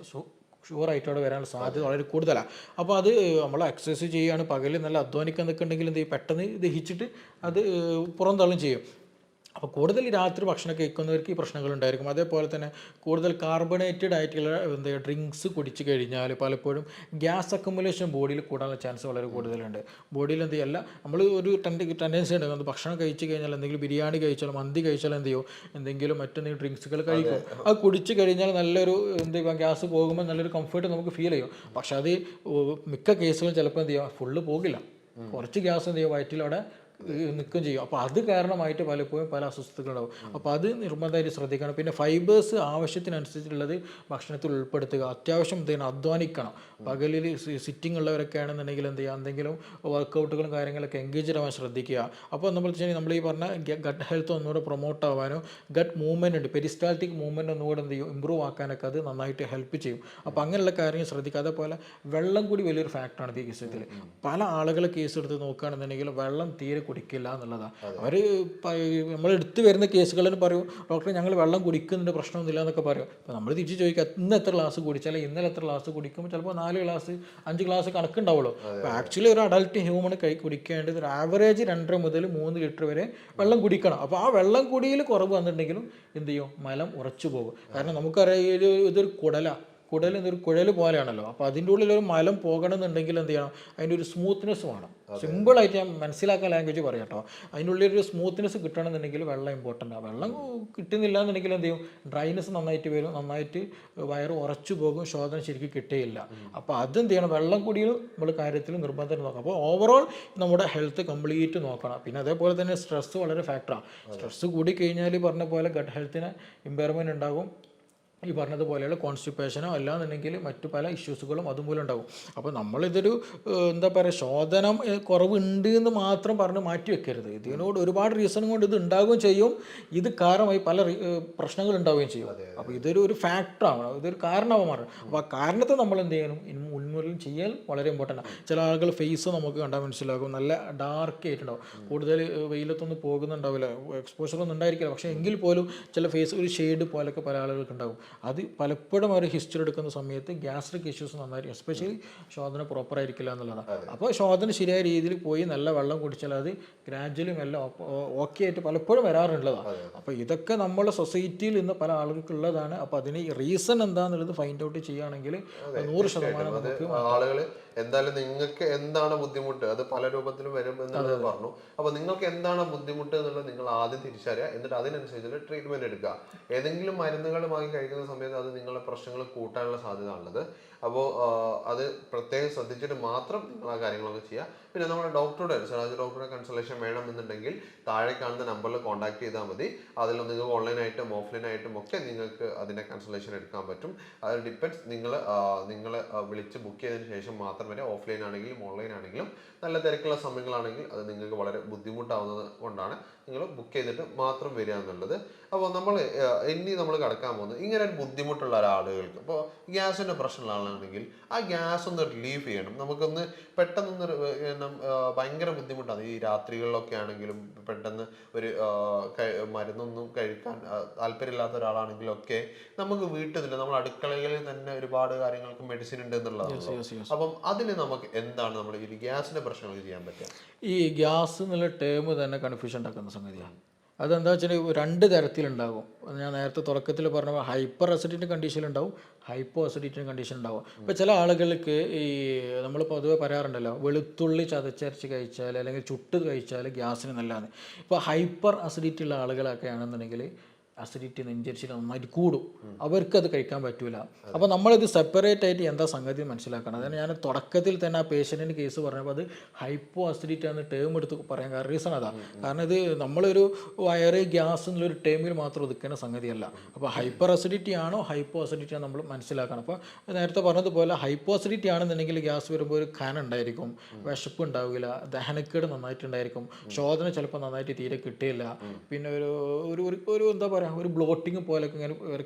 ഷുവറായിട്ട് അവിടെ വരാനുള്ള സാധ്യത വളരെ കൂടുതലാണ്. അപ്പോൾ അത് നമ്മൾ എക്സസൈസ് ചെയ്യുകയാണ്, പകൽ നല്ല അധ്വാനിക്കാൻ നിൽക്കുന്നുണ്ടെങ്കിൽ എന്ത് ചെയ്യും, പെട്ടെന്ന് ദഹിച്ചിട്ട് അത് പുറന്തള്ളും ചെയ്യും. അപ്പോൾ കൂടുതൽ രാത്രി ഭക്ഷണം കഴിക്കുന്നവർക്ക് ഈ പ്രശ്നങ്ങളുണ്ടായിരിക്കും. അതേപോലെ തന്നെ കൂടുതൽ കാർബണേറ്റഡ് ആയിട്ടുള്ള ഡ്രിങ്ക്സ് കുടിച്ച് കഴിഞ്ഞാൽ പലപ്പോഴും ഗ്യാസ് അക്യുമുലേഷൻ ബോഡിയിൽ കൂടാനുള്ള ചാൻസ് വളരെ കൂടുതലുണ്ട്. ബോഡിയിൽ എന്ത് ചെയ്യല്ല, നമ്മൾ ഒരു ടെൻഡൻസി ഉണ്ട്, ഭക്ഷണം കഴിച്ച് കഴിഞ്ഞാൽ എന്തെങ്കിലും ബിരിയാണി കഴിച്ചാലും മന്തി കഴിച്ചാലും എന്ത് ചെയ്യും, എന്തെങ്കിലും മറ്റെന്തെങ്കിലും ഡ്രിങ്ക്സുകൾ കഴിക്കും. അത് കുടിച്ച് കഴിഞ്ഞാൽ നല്ലൊരു എന്ത് ചെയ്യുക, ഗ്യാസ് പോകുമ്പോൾ നല്ലൊരു കംഫർട്ട് നമുക്ക് ഫീൽ ചെയ്യും. പക്ഷെ അത് മിക്ക കേസുകളും ചിലപ്പോൾ എന്ത് ചെയ്യുക, ഫുള്ള് പോകില്ല, കുറച്ച് ഗ്യാസ് എന്ത് ചെയ്യുക വയറ്റിലവിടെ നിൽക്കുകയും ചെയ്യും. അപ്പോൾ അത് കാരണമായിട്ട് പലപ്പോഴും പല അസ്വസ്ഥതകളുണ്ടാവും. അപ്പോൾ അത് നിർബന്ധമായിട്ട് ശ്രദ്ധിക്കണം. പിന്നെ ഫൈബേഴ്സ് ആവശ്യത്തിനനുസരിച്ചുള്ളത് ഭക്ഷണത്തിൽ ഉൾപ്പെടുത്തുക. അത്യാവശ്യം എന്ത് ചെയ്യണം, അധ്വാനിക്കണം. പകലിൽ സിറ്റിംഗ് ഉള്ളവരൊക്കെ ആണെന്നുണ്ടെങ്കിൽ എന്ത് ചെയ്യുക, എന്തെങ്കിലും വർക്കൗട്ടുകളും കാര്യങ്ങളൊക്കെ എൻഗേജ് ആവാൻ ശ്രദ്ധിക്കുക. അപ്പോൾ നമ്മൾ ഈ പറഞ്ഞ ഗട്ട് ഹെൽത്ത് ഒന്നുകൂടെ പ്രൊമോട്ട് ആവാനോ, ഗട്ട് മൂവ്മെൻറ്റ് ഉണ്ട്, പെരിസ്റ്റാൾട്ടിക് മൂവ്മെൻറ്റ് ഒന്നുകൂടെ എന്ത് ചെയ്യും, ഇമ്പ്രൂവ് ആക്കാനൊക്കെ അത് നന്നായിട്ട് ഹെൽപ്പ് ചെയ്യും. അപ്പോൾ അങ്ങനെയുള്ള കാര്യങ്ങൾ ശ്രദ്ധിക്കുക. അതേപോലെ വെള്ളം കൂടി വലിയൊരു ഫാക്ടറാണ് ഈ കേസത്തിൽ. പല ആളുകളെ കേസ് എടുത്ത് നോക്കുകയാണെന്നുണ്ടെങ്കിൽ വെള്ളം തീരെ കുടിക്കില്ല എന്നുള്ളതാണ്. അവർ നമ്മളെടുത്ത് വരുന്ന കേസുകളിൽ പറയും, ഡോക്ടറെ ഞങ്ങൾ വെള്ളം കുടിക്കുന്നുണ്ട്, പ്രശ്നമൊന്നുമില്ല എന്നൊക്കെ പറയും. അപ്പോൾ നമ്മൾ തിരിച്ച് ചോദിക്കുക, ഇന്ന് എത്ര ഗ്ലാസ് കുടിച്ചാൽ, ഇന്നലെ എത്ര ഗ്ലാസ് കുടിക്കുമ്പോൾ ചിലപ്പോൾ 4 ഗ്ലാസ് 5 ഗ്ലാസ് കണക്കുണ്ടാവുള്ളൂ. അപ്പോൾ ആക്ച്വലി ഒരു അഡൽട്ട് ഹ്യൂമൺ കുടിക്കേണ്ടത് ഒരു ആവറേജ് 2.5 മുതൽ 3 ലിറ്റർ വരെ വെള്ളം കുടിക്കണം. അപ്പോൾ ആ വെള്ളം കുടിയിൽ കുറവ് വന്നിട്ടുണ്ടെങ്കിലും എന്ത് ചെയ്യും, മലം ഉറച്ചു പോകും. കാരണം നമുക്കറിയാം ഇതൊരു കുടല, കുടൽ എന്നൊരു കുഴൽ പോലെയാണല്ലോ. അപ്പോൾ അതിൻ്റെ ഉള്ളിൽ ഒരു മലം പോകണമെന്നുണ്ടെങ്കിൽ എന്ത് ചെയ്യണം, അതിൻ്റെ ഒരു സ്മൂത്ത്നെസ് വേണം. സിമ്പിളായിട്ട് ഞാൻ മനസ്സിലാക്കാൻ ലാംഗ്വേജ് പറയാം കേട്ടോ. അതിൻ്റെ ഉള്ളിൽ ഒരു സ്മൂത്ത്നെസ് കിട്ടണമെന്നുണ്ടെങ്കിൽ വെള്ളം ഇമ്പോർട്ടൻ്റ് ആണ്. വെള്ളം കിട്ടുന്നില്ല എന്നുണ്ടെങ്കിൽ എന്ത് ചെയ്യും, ഡ്രൈനെസ് നന്നായിട്ട് വരും, നന്നായിട്ട് വയറ് ഉറച്ചു പോകും, ശോധന ശരിക്കും കിട്ടുകയില്ല. അപ്പോൾ അതെന്ത് ചെയ്യണം, വെള്ളം കൂടിയും നമ്മൾ കാര്യത്തിൽ നിർബന്ധം നോക്കാം. അപ്പോൾ ഓവറോൾ നമ്മുടെ ഹെൽത്ത് കംപ്ലീറ്റ് നോക്കണം. പിന്നെ അതേപോലെ തന്നെ സ്ട്രെസ്സ് വളരെ ഫാക്ടറാണ്. സ്ട്രെസ്സ് കൂടി കഴിഞ്ഞാൽ പറഞ്ഞ പോലെ ഗട്ട് ഹെൽത്തിന് ഇമ്പയർമെൻറ്റ് ഉണ്ടാകും. ഈ പറഞ്ഞതുപോലെയുള്ള കോൺസ്റ്റിപ്പേഷനോ അല്ലാന്നുണ്ടെങ്കിൽ മറ്റു പല ഇഷ്യൂസുകളും അതുമൂലം ഉണ്ടാകും. അപ്പോൾ നമ്മളിതൊരു എന്താ പറയുക, ശോധനം കുറവുണ്ട് എന്ന് മാത്രം പറഞ്ഞ് മാറ്റി വെക്കരുത്. ഇതിനോട് ഒരുപാട് റീസൺ കൊണ്ട് ഇത് ഉണ്ടാവുകയും ചെയ്യും, ഇത് കാരണമായി പല പ്രശ്നങ്ങൾ ഉണ്ടാവുകയും ചെയ്യും. അപ്പോൾ ഇതൊരു ഫാക്ടറാണ്, ഇതൊരു കാരണമാവും മാറും. അപ്പോൾ ആ കാരണത്തെ നമ്മൾ എന്ത് ചെയ്യണം, ഉന്മൂലനം ചെയ്യൽ വളരെ ഇമ്പോർട്ടൻ്റ് ആണ്. ചില ആളുകൾ ഫേസ് നമുക്ക് കണ്ടാൽ മനസ്സിലാകും, നല്ല ഡാർക്ക് ആയിട്ടുണ്ടാവും, കൂടുതൽ വെയിലത്തൊന്നും പോകുന്നുണ്ടാവില്ല, എക്സ്പോഷറൊന്നും ഉണ്ടായിരിക്കില്ല, പക്ഷേ എങ്കിൽ പോലും ചില ഫേസ് ഒരു ഷെയ്ഡ് പോലൊക്കെ പല ആളുകൾക്ക് ഉണ്ടാകും. അത് പലപ്പോഴും അവർ ഹിസ്റ്ററി എടുക്കുന്ന സമയത്ത് ഗ്യാസ്ട്രിക് ഇഷ്യൂസ് നന്നായിട്ട്, എസ്പെഷ്യലി ശോധന പ്രോപ്പർ ആയിരിക്കില്ല എന്നുള്ളതാണ്. അപ്പോൾ ശോധന ശരിയായ രീതിയിൽ പോയി നല്ല വെള്ളം കുടിച്ചാൽ അത് ഗ്രാജുവലും എല്ലാം ഓക്കെ ആയിട്ട് പലപ്പോഴും വരാറുള്ളതാണ്. അപ്പോൾ ഇതൊക്കെ നമ്മുടെ സൊസൈറ്റിയിൽ ഇന്ന് പല ആളുകൾക്കുള്ളതാണ്. അപ്പോൾ അതിന് റീസൺ എന്താണെന്നുള്ളത് ഫൈൻഡ് ഔട്ട് ചെയ്യുകയാണെങ്കിൽ 100% നമുക്ക് ആളുകൾ എന്തായാലും നിങ്ങൾക്ക് എന്താണ് ബുദ്ധിമുട്ട്, അത് പല രൂപത്തിലും വരും എന്നുള്ളത് പറഞ്ഞു. അപ്പൊ നിങ്ങൾക്ക് എന്താണ് ബുദ്ധിമുട്ട് എന്നുള്ളത് നിങ്ങൾ ആദ്യം തിരിച്ചറിയുക, എന്നിട്ട് അതിനനുസരിച്ചുള്ള ട്രീറ്റ്മെന്റ് എടുക്കുക. ഏതെങ്കിലും മരുന്നുകൾ വാങ്ങി കഴിക്കുന്ന സമയത്ത് അത് നിങ്ങളുടെ പ്രശ്നങ്ങൾ കൂട്ടാനുള്ള സാധ്യത ഉള്ളത്. അപ്പോൾ അത് പ്രത്യേകം ശ്രദ്ധിച്ചിട്ട് മാത്രം നിങ്ങൾ ആ കാര്യങ്ങളൊക്കെ ചെയ്യുക. പിന്നെ നമ്മുടെ ഡോക്ടറുടെ, സിറാജ് ഡോക്ടറുടെ കൺസൾട്ടേഷൻ വേണമെന്നുണ്ടെങ്കിൽ താഴെ കാണുന്ന നമ്പറിൽ കോൺടാക്ട് ചെയ്താൽ മതി. അതിൽ നിങ്ങൾക്ക് ഓൺലൈനായിട്ടും ഓഫ്ലൈനായിട്ടും ഒക്കെ നിങ്ങൾക്ക് അതിൻ്റെ കൺസൾട്ടേഷൻ എടുക്കാൻ പറ്റും. അത് ഡിപ്പെൻഡ്സ്, നിങ്ങൾ വിളിച്ച് ബുക്ക് ചെയ്തതിന് ശേഷം മാത്രം വരെ. ഓഫ്ലൈൻ ആണെങ്കിലും ഓൺലൈൻ ആണെങ്കിലും നല്ല തിരക്കുള്ള സമയങ്ങളാണെങ്കിൽ അത് നിങ്ങൾക്ക് വളരെ ബുദ്ധിമുട്ടാവുന്നത് കൊണ്ടാണ് നിങ്ങൾ ബുക്ക് ചെയ്തിട്ട് മാത്രം വരിക എന്നുള്ളത്. അപ്പോൾ ഇനി നമ്മൾ കടക്കാൻ പോകുന്നത്, ഇങ്ങനെ ഒരു ബുദ്ധിമുട്ടുള്ള ഒരാളുകൾക്ക്, ഇപ്പോൾ ഗ്യാസിൻ്റെ പ്രശ്നമുള്ള ആളാണെങ്കിൽ ആ ഗ്യാസ് ഒന്ന് റിലീഫ് ചെയ്യണം. നമുക്കൊന്ന് പെട്ടെന്നൊന്ന് ഭയങ്കര ബുദ്ധിമുട്ടാണ് ഈ രാത്രികളിലൊക്കെ ആണെങ്കിലും. പെട്ടെന്ന് ഒരു മരുന്നൊന്നും കഴിക്കാൻ താല്പര്യമില്ലാത്ത ഒരാളാണെങ്കിലും ഒക്കെ നമുക്ക് വീട്ടിൽ തന്നെ, നമ്മൾ അടുക്കളകളിൽ തന്നെ ഒരുപാട് കാര്യങ്ങൾക്ക് മെഡിസിൻ ഉണ്ട് എന്നുള്ളതാണ്. അപ്പം അതിന് നമുക്ക് എന്താണ് നമ്മൾ ഈ ഗ്യാസിന്റെ പ്രശ്നങ്ങൾ ചെയ്യാൻ പറ്റുക? ഈ ഗ്യാസ് എന്നുള്ള ടേം തന്നെ കൺഫ്യൂഷൻ ഉണ്ടാക്കുന്ന സംഗതിയാണ്. അതെന്താ വെച്ചാൽ 2 തരത്തിലുണ്ടാകും. ഞാൻ നേരത്തെ തുടക്കത്തിൽ പറഞ്ഞ ഹൈപ്പർ അസിഡിറ്റി കണ്ടീഷൻ ഉണ്ടാവും, ഹൈപ്പോ അസിഡിറ്റി കണ്ടീഷൻ ഉണ്ടാവും. ഇപ്പോൾ ചില ആളുകൾക്ക് ഈ നമ്മൾ പൊതുവെ പറയാറുണ്ടല്ലോ, വെളുത്തുള്ളി ചതച്ചരച്ച് കഴിച്ചാൽ അല്ലെങ്കിൽ ചുട്ട് കഴിച്ചാൽ ഗ്യാസിന് നല്ലതാണ്. ഇപ്പോൾ ഹൈപ്പർ അസിഡിറ്റി ഉള്ള ആളുകളൊക്കെ ആണെന്നുണ്ടെങ്കിൽ അസിഡിറ്റി നെഞ്ചരിച്ചിൽ നന്നായിട്ട് കൂടും, അവർക്കത് കഴിക്കാൻ പറ്റൂല. അപ്പോൾ നമ്മളിത് സെപ്പറേറ്റ് ആയിട്ട് എന്താ സംഗതി മനസ്സിലാക്കണം. അതാണ് ഞാൻ തുടക്കത്തിൽ തന്നെ ആ പേഷ്യൻറ്റിൻ്റെ കേസ് പറഞ്ഞപ്പോൾ അത് ഹൈപ്പോ അസിഡിറ്റി ആണ് ടേം എടുത്ത് പറയാൻ കാരണം റീസൺ അതാണ്. കാരണം ഇത് നമ്മളൊരു വയറ് ഗ്യാസ് എന്നുള്ളൊരു ടേമിൽ മാത്രം ഒതുക്കേണ്ട സംഗതിയല്ല. അപ്പോൾ ഹൈപ്പർ അസിഡിറ്റി ആണോ ഹൈപ്പോ അസിഡിറ്റി ആണോ നമ്മൾ മനസ്സിലാക്കണം. അപ്പോൾ നേരത്തെ പറഞ്ഞതുപോലെ ഹൈപ്പോ അസിഡിറ്റി ആണെന്നുണ്ടെങ്കിൽ ഗ്യാസ് വരുമ്പോൾ ഒരു ഖനം ഉണ്ടായിരിക്കും, വിശപ്പ് ഉണ്ടാവില്ല, ദഹനക്കേട് നന്നായിട്ടുണ്ടായിരിക്കും, ശോധന ചിലപ്പോൾ നന്നായിട്ട് തീരെ കിട്ടിയില്ല, പിന്നെ ഒരു എന്താ പറയുക, ഒരു ബ്ലോട്ടിങ് പോലൊക്കെ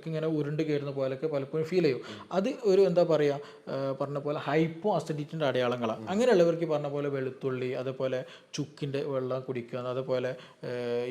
ഇങ്ങനെ ഉരുണ്ട് കയറുന്ന പോലൊക്കെ പലപ്പോഴും ഫീൽ ചെയ്യും. അത് ഒരു എന്താ പറയുക, പറഞ്ഞ പോലെ ഹൈപ്പോ അസിഡിറ്റിൻ്റെ അടയാളങ്ങളാണ്. അങ്ങനെയുള്ളവർക്ക് പറഞ്ഞ പോലെ വെളുത്തുള്ളി, അതുപോലെ ചുക്കിൻ്റെ വെള്ളം കുടിക്കുക, അതുപോലെ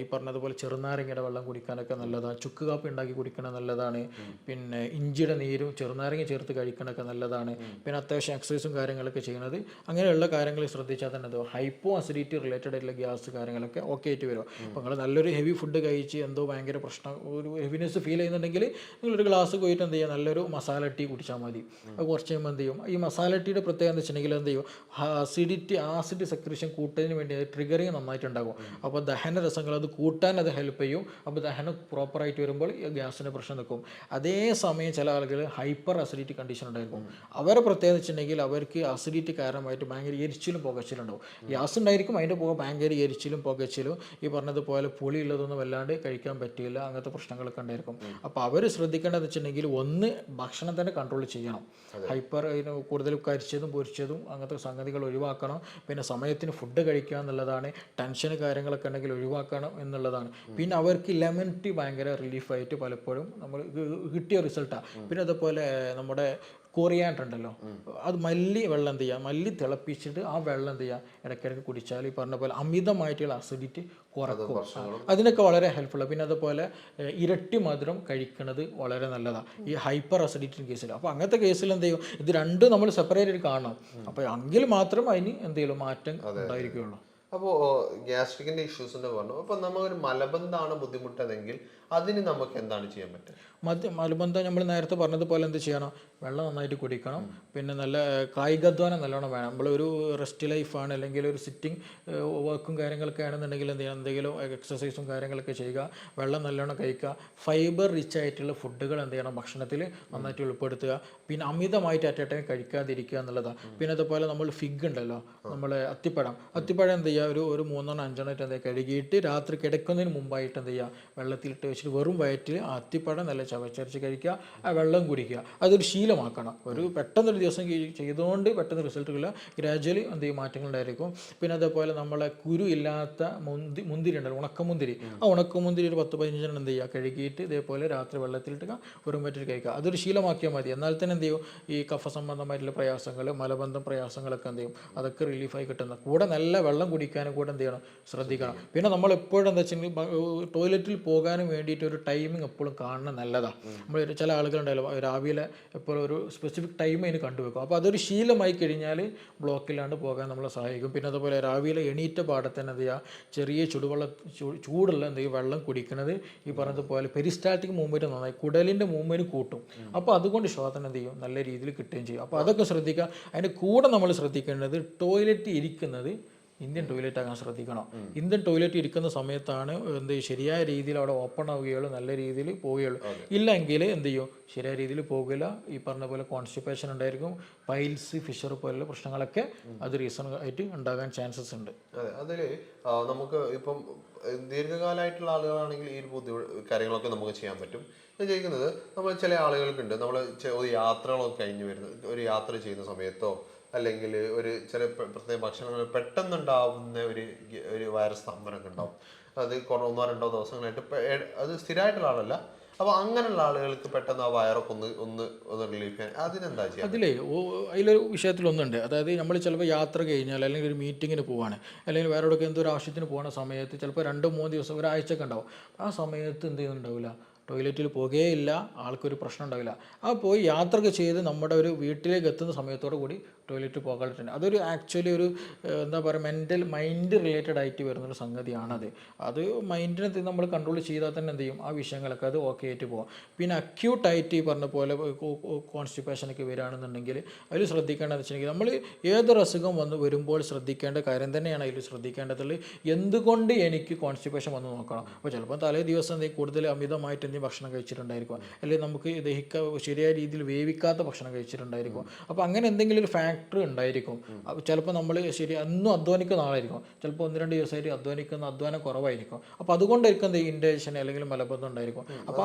ഈ പറഞ്ഞതുപോലെ ചെറുനാരങ്ങയുടെ വെള്ളം കുടിക്കാനൊക്കെ നല്ലതാണ്. ചുക്ക് കാപ്പി ഉണ്ടാക്കി കുടിക്കണം നല്ലതാണ്. പിന്നെ ഇഞ്ചിയുടെ നീരും ചെറുനാരങ്ങ ചേർത്ത് കഴിക്കണമൊക്കെ നല്ലതാണ്. പിന്നെ അത്യാവശ്യം എക്സസൈസും കാര്യങ്ങളൊക്കെ ചെയ്യുന്നത്, അങ്ങനെയുള്ള കാര്യങ്ങൾ ശ്രദ്ധിച്ചാൽ തന്നെ എന്തോ ഹൈപ്പോ അസിഡിറ്റി റിലേറ്റഡ് ആയിട്ടുള്ള ഗ്യാസ് കാര്യങ്ങളൊക്കെ ഓക്കെ ആയിട്ട് വരും. അപ്പോൾ നിങ്ങൾ നല്ലൊരു ഹെവി ഫുഡ് കഴിച്ച് എന്തോ ഭയങ്കര പ്രശ്നം, ഒരു ഹെവിനെസ് ഫീൽ ചെയ്യുന്നുണ്ടെങ്കിൽ നിങ്ങളൊരു ഗ്ലാസ് പോയിട്ട് എന്ത് ചെയ്യുക, നല്ലൊരു മസാല ടീ കുടിച്ചാൽ മതി. അത് കുറച്ച് കഴിയുമ്പോൾ എന്ത് ചെയ്യും, ഈ മസാല ടീയുടെ പ്രത്യേകത എന്ന് വെച്ചിട്ടുണ്ടെങ്കിൽ എന്ത് ചെയ്യും, ആസിഡ് സെക്രീഷൻ കൂട്ടുന്നതിന് വേണ്ടി ട്രിഗറിങ് നന്നായിട്ടുണ്ടാകും. അപ്പോൾ ദഹന രസങ്ങൾ അത് കൂട്ടാൻ അത് ഹെൽപ്പ് ചെയ്യും. അപ്പോൾ ദഹനം പ്രോപ്പറായിട്ട് വരുമ്പോൾ ഗ്യാസിൻ്റെ പ്രശ്നം നിൽക്കും. അതേസമയം ചില ആളുകൾ ഹൈപ്പർ അസിഡിറ്റി കണ്ടീഷൻ ഉണ്ടായിരിക്കും. അവരെ പ്രത്യേകത വെച്ചിട്ടുണ്ടെങ്കിൽ അവർക്ക് അസിഡിറ്റി കാരണമായിട്ട് ഭയങ്കര എരിച്ചിലും പുകച്ചിലുണ്ടാവും. ഗ്യാസ് ഉണ്ടായിരിക്കും, അതിൻ്റെ പുക ഭയങ്കര എരിച്ചിലും പുകച്ചിലും, ഈ പറഞ്ഞതുപോലെ പുളിയുള്ളതൊന്നും വല്ലാണ്ട് കഴിക്കാൻ പറ്റില്ല, അങ്ങനത്തെ പ്രശ്നങ്ങളൊക്കെ ഉണ്ടായിരിക്കും. അപ്പോൾ അവർ ശ്രദ്ധിക്കേണ്ടതെന്ന് വെച്ചിട്ടുണ്ടെങ്കിൽ ഒന്ന് ഭക്ഷണം തന്നെ കൺട്രോൾ ചെയ്യണം. ഹൈപ്പർ കൂടുതൽ കരിച്ചതും പൊരിച്ചതും അങ്ങനത്തെ സംഗതികൾ ഒഴിവാക്കണം. പിന്നെ സമയത്തിന് ഫുഡ് കഴിക്കുക എന്നുള്ളതാണ്. ടെൻഷന് കാര്യങ്ങളൊക്കെ ഉണ്ടെങ്കിൽ ഒഴിവാക്കണം എന്നുള്ളതാണ്. പിന്നെ അവർക്ക് ലെമൺ ടീ ഭയങ്കര റിലീഫായിട്ട് പലപ്പോഴും നമ്മൾ കിട്ടിയ റിസൾട്ടാണ്. പിന്നെ അതുപോലെ നമ്മുടെ കൊറിയാണ്ടർ ഉണ്ടല്ലോ, അത് മല്ലി വെള്ളം എന്ത് ചെയ്യുക, മല്ലി തിളപ്പിച്ചിട്ട് ആ വെള്ളം എന്ത് ചെയ്യുക, ഇടയ്ക്കിടയ്ക്ക് കുടിച്ചാൽ ഈ പറഞ്ഞ പോലെ അമിതമായിട്ടുള്ള അസിഡിറ്റി കുറക്കും. അതിനൊക്കെ വളരെ ഹെൽപ്ഫുള്ളാണ്. പിന്നെ അതുപോലെ ഇരട്ടി മധുരം കഴിക്കുന്നത് വളരെ നല്ലതാണ് ഈ ഹൈപ്പർ അസിഡിറ്റി കേസിൽ. അപ്പോൾ അങ്ങനത്തെ കേസിൽ എന്ത് ചെയ്യും, ഇത് രണ്ടും നമ്മൾ സെപ്പറേറ്റ് ആയിട്ട് കാണണം. അപ്പോൾ എങ്കിൽ മാത്രം അതിന് എന്തെങ്കിലും മാറ്റം ഉണ്ടായിരിക്കുകയുള്ളൂ. അപ്പോൾ ഗ്യാസ്ട്രിക്കിന്റെ ഇഷ്യൂസിന്റെ പറഞ്ഞു. അപ്പോൾ നമുക്കൊരു മലബന്ധമാണ് ബുദ്ധിമുട്ടതെങ്കിൽ അതിന് നമുക്ക് എന്താണ് ചെയ്യാൻ പറ്റുക? മലബന്ധം നമ്മൾ നേരത്തെ പറഞ്ഞതുപോലെ എന്ത് ചെയ്യണം, വെള്ളം നന്നായിട്ട് കുടിക്കണം. പിന്നെ നല്ല കായികാധ്വാനം നല്ലോണം വേണം. നമ്മളൊരു റെസ്റ്റ് ലൈഫാണ് അല്ലെങ്കിൽ ഒരു സിറ്റിംഗ് വർക്കും കാര്യങ്ങളൊക്കെ ആണെന്നുണ്ടെങ്കിൽ എന്ത് ചെയ്യണം, എന്തെങ്കിലും എക്സസൈസും കാര്യങ്ങളൊക്കെ ചെയ്യുക, വെള്ളം നല്ലോണം കഴിക്കുക, ഫൈബർ റിച്ച് ആയിട്ടുള്ള ഫുഡുകൾ എന്ത് ചെയ്യണം ഭക്ഷണത്തിൽ നന്നായിട്ട് ഉൾപ്പെടുത്തുക. പിന്നെ അമിതമായിട്ട് അറ്റ് എ ടൈം കഴിക്കാതിരിക്കുക എന്നുള്ളതാണ്. പിന്നെ അതുപോലെ നമ്മൾ ഫിഗ് ഉണ്ടല്ലോ, നമ്മൾ അത്തിപ്പഴം എന്ത് ചെയ്യുക, ഒരു 3-5 എന്ത് ചെയ്യുക, കഴുകിയിട്ട് രാത്രി കിടക്കുന്നതിന് മുമ്പായിട്ട് എന്ത് ചെയ്യുക, വെള്ളത്തിലിട്ട് വെച്ചിട്ട് വെറും വയറ്റിൽ ആ അത്തിപ്പഴം നല്ല ചവച്ചരച്ച് കഴിക്കുക, ആ വെള്ളം കുടിക്കുക. അതൊരു ശീലമാക്കണം. ഒരു പെട്ടെന്നൊരു ദിവസം ചെയ്തുകൊണ്ട് പെട്ടെന്ന് റിസൾട്ട് ഇല്ല, ഗ്രാജുവലി എന്ത് ചെയ്യും മാറ്റങ്ങളുണ്ടായിരിക്കും. പിന്നെ അതേപോലെ നമ്മളെ കുരു ഇല്ലാത്ത മുന്തിരി ഉണ്ടല്ലോ, ഉണക്കമുന്തിരി, ആ ഉണക്കമുന്തിരി ഒരു 10-15 എന്ത് ചെയ്യുക, കഴുകിയിട്ട് ഇതേപോലെ രാത്രി വെള്ളത്തിലിട്ട് വെറും വയറ്റിൽ കഴിക്കുക. അതൊരു ശീലമാക്കിയാൽ മതി. എന്നാൽ തന്നെ എന്ത് ചെയ്യും, ഈ കഫ സംബന്ധമായിട്ടുള്ള പ്രയാസങ്ങൾ, മലബന്ധം പ്രയാസങ്ങളൊക്കെ എന്ത് ചെയ്യും, അതൊക്കെ റിലീഫായി കിട്ടുന്ന. കൂടെ നല്ല വെള്ളം കുടിക്കാനും കൂടെ എന്ത് ചെയ്യണം, ശ്രദ്ധിക്കണം. പിന്നെ നമ്മൾ എപ്പോഴും എന്താ വെച്ചെങ്കിൽ ടോയ്ലറ്റിൽ പോകാനും വേണ്ടിയിട്ട് ഒരു ടൈമിങ് എപ്പോഴും കാണണം, നല്ലതാണ്. നമ്മൾ ചില ആളുകളുണ്ടായാലും രാവിലെ എപ്പോഴും ഒരു സ്പെസിഫിക് ടൈം അതിന് കണ്ടുവെക്കും. അപ്പോൾ അതൊരു ശീലമായി കഴിഞ്ഞാൽ ബ്ലോക്കില്ലാണ്ട് പോകാൻ നമ്മളെ സഹായിക്കും. പിന്നെ അതുപോലെ രാവിലെ എണീറ്റ പാടത്തന്നെ എന്ത് ചെയ്യുക, ചെറിയ ചൂടുള്ള എന്ത് ചെയ്യും വെള്ളം കുടിക്കുന്നത് ഈ പറഞ്ഞതുപോലെ പെരിസ്റ്റാറ്റിക് മൂവ്മെൻറ്റ് നന്നായി കുടലിൻ്റെ മൂവ്മെൻറ്റ് കൂട്ടും. അപ്പോൾ അതുകൊണ്ട് ശ്വാസം എന്ത് ചെയ്യും, നല്ല രീതിയിൽ കിട്ടുകയും ചെയ്യും. അപ്പോൾ അതൊക്കെ ശ്രദ്ധിക്കുക. അതിൻ്റെ കൂടെ നമ്മൾ ശ്രദ്ധിക്കേണ്ടത് ടോയ്ലറ്റ് ഇരിക്കുന്നത് ഇന്ത്യൻ ടോയ്ലറ്റ് ആകാൻ ശ്രദ്ധിക്കണം. ഇന്ത്യൻ ടോയ്ലറ്റ് ഇരിക്കുന്ന സമയത്താണ് എന്ത് ശരിയായ രീതിയിൽ അവിടെ ഓപ്പൺ ആവുകയുള്ളൂ, നല്ല രീതിയിൽ പോവുകയുള്ളൂ. ഇല്ലെങ്കിൽ എന്ത് ചെയ്യും, ശരിയായ രീതിയിൽ പോകില്ല. ഈ പറഞ്ഞ പോലെ കോൺസ്റ്റിപ്പേഷൻ ഉണ്ടായിരിക്കും, പൈൽസ്, ഫിഷർ പോലുള്ള പ്രശ്നങ്ങളൊക്കെ അത് റീസൺ ആയിട്ട് ഉണ്ടാകാൻ ചാൻസസ് ഉണ്ട്. അതെ, അതിൽ നമുക്ക് ഇപ്പം ദീർഘകാലമായിട്ടുള്ള ആളുകളാണെങ്കിൽ ഈ ഒരു കാര്യങ്ങളൊക്കെ നമുക്ക് ചെയ്യാൻ പറ്റും. ഞാൻ ചോദിക്കുന്നത്, നമ്മൾ ചില ആളുകൾക്കുണ്ട്, നമ്മൾ ഒരു യാത്രകളൊക്കെ കഴിഞ്ഞ് വരുന്നത്, ഒരു യാത്ര ചെയ്യുന്ന സമയത്തോ അല്ലെങ്കിൽ ഒരു ചില പ്രത്യേക ഭക്ഷണങ്ങൾ പെട്ടെന്നുണ്ടാവുന്ന ഒരു വൈറസ് സ്തംഭനമൊക്കെ ഉണ്ടാവും. അത് 1-2 ദിവസങ്ങളായിട്ട് അത് സ്ഥിരമായിട്ടുള്ള ആളല്ല. അപ്പോൾ അങ്ങനെയുള്ള ആളുകൾക്ക് പെട്ടെന്ന് ആ വയറൊക്കെ ഒന്ന് റിലീഫ് ചെയ്യാൻ അതിനെന്താ ചെയ്യുക? അതിലൊരു വിഷയത്തിലൊന്നുണ്ട്. അതായത് നമ്മൾ ചിലപ്പോൾ യാത്ര കഴിഞ്ഞാൽ അല്ലെങ്കിൽ ഒരു മീറ്റിങ്ങിന് പോവാണ്, അല്ലെങ്കിൽ വേറെ എവിടെയൊക്കെ എന്തോ ഒരു ആവശ്യത്തിന് പോകുന്ന സമയത്ത് ചിലപ്പോൾ 2-3 ദിവസം ഒരാഴ്ചയൊക്കെ ഉണ്ടാവും. ആ സമയത്ത് എന്ത് ചെയ്യുന്നുണ്ടാവില്ല, ടോയ്ലറ്റിൽ പോകുകയില്ല, ആൾക്കൊരു പ്രശ്നം ഉണ്ടാവില്ല. ആ പോയി യാത്രയൊക്കെ ചെയ്ത് നമ്മുടെ ഒരു വീട്ടിലേക്ക് എത്തുന്ന സമയത്തോടു കൂടി ടോയ്ലറ്റ് പോകാറുണ്ട്. അതൊരു ആക്ച്വലി ഒരു എന്താ പറയുക, മൈൻഡ് റിലേറ്റഡ് ആയിട്ട് വരുന്നൊരു സംഗതിയാണത്. അത് മൈൻഡിനെ നമ്മൾ കൺട്രോൾ ചെയ്താൽ തന്നെ എന്ത് ചെയ്യും, ആ വിഷയങ്ങളൊക്കെ അത് ഓക്കെ ആയിട്ട് പോകാം. പിന്നെ അക്യൂട്ടായിട്ട് ഈ പറഞ്ഞ പോലെ കോൺസ്റ്റിപ്പേഷനൊക്കെ വരികയാണെന്നുണ്ടെങ്കിൽ അതിൽ ശ്രദ്ധിക്കേണ്ടതെന്ന് വെച്ചിട്ടുണ്ടെങ്കിൽ, നമ്മൾ ഏതൊരു അസുഖം വരുമ്പോൾ ശ്രദ്ധിക്കേണ്ട കാര്യം തന്നെയാണ് അതിൽ ശ്രദ്ധിക്കേണ്ടതുള്ളത്. എന്തുകൊണ്ട് എനിക്ക് കോൺസ്റ്റിപ്പേഷൻ വന്ന് നോക്കണം. അപ്പോൾ ചിലപ്പോൾ തലേ ദിവസം എന്തെങ്കിലും കൂടുതൽ അമിതമായിട്ട് എന്തെങ്കിലും ഭക്ഷണം കഴിച്ചിട്ടുണ്ടായിരിക്കും, അല്ലെങ്കിൽ നമുക്ക് ശരിയായ രീതിയിൽ വേവിക്കാത്ത ഭക്ഷണം കഴിച്ചിട്ടുണ്ടായിരിക്കും. അപ്പോൾ അങ്ങനെ എന്തെങ്കിലും ഒരു ഫാക്ടർ ഉണ്ടായിരിക്കും. അപ്പോൾ ചിലപ്പോൾ നമ്മൾ അന്നും അധ്വാനിക്കുന്ന ആളായിരിക്കും, ചിലപ്പോൾ 1-2 ദിവസമായിട്ട് അധ്വാനം കുറവായിരിക്കും. അപ്പോൾ അതുകൊണ്ടായിരിക്കും ഇൻഡൈജഷൻ അല്ലെങ്കിൽ മലബന്ധം ഉണ്ടായിരിക്കും. അപ്പോൾ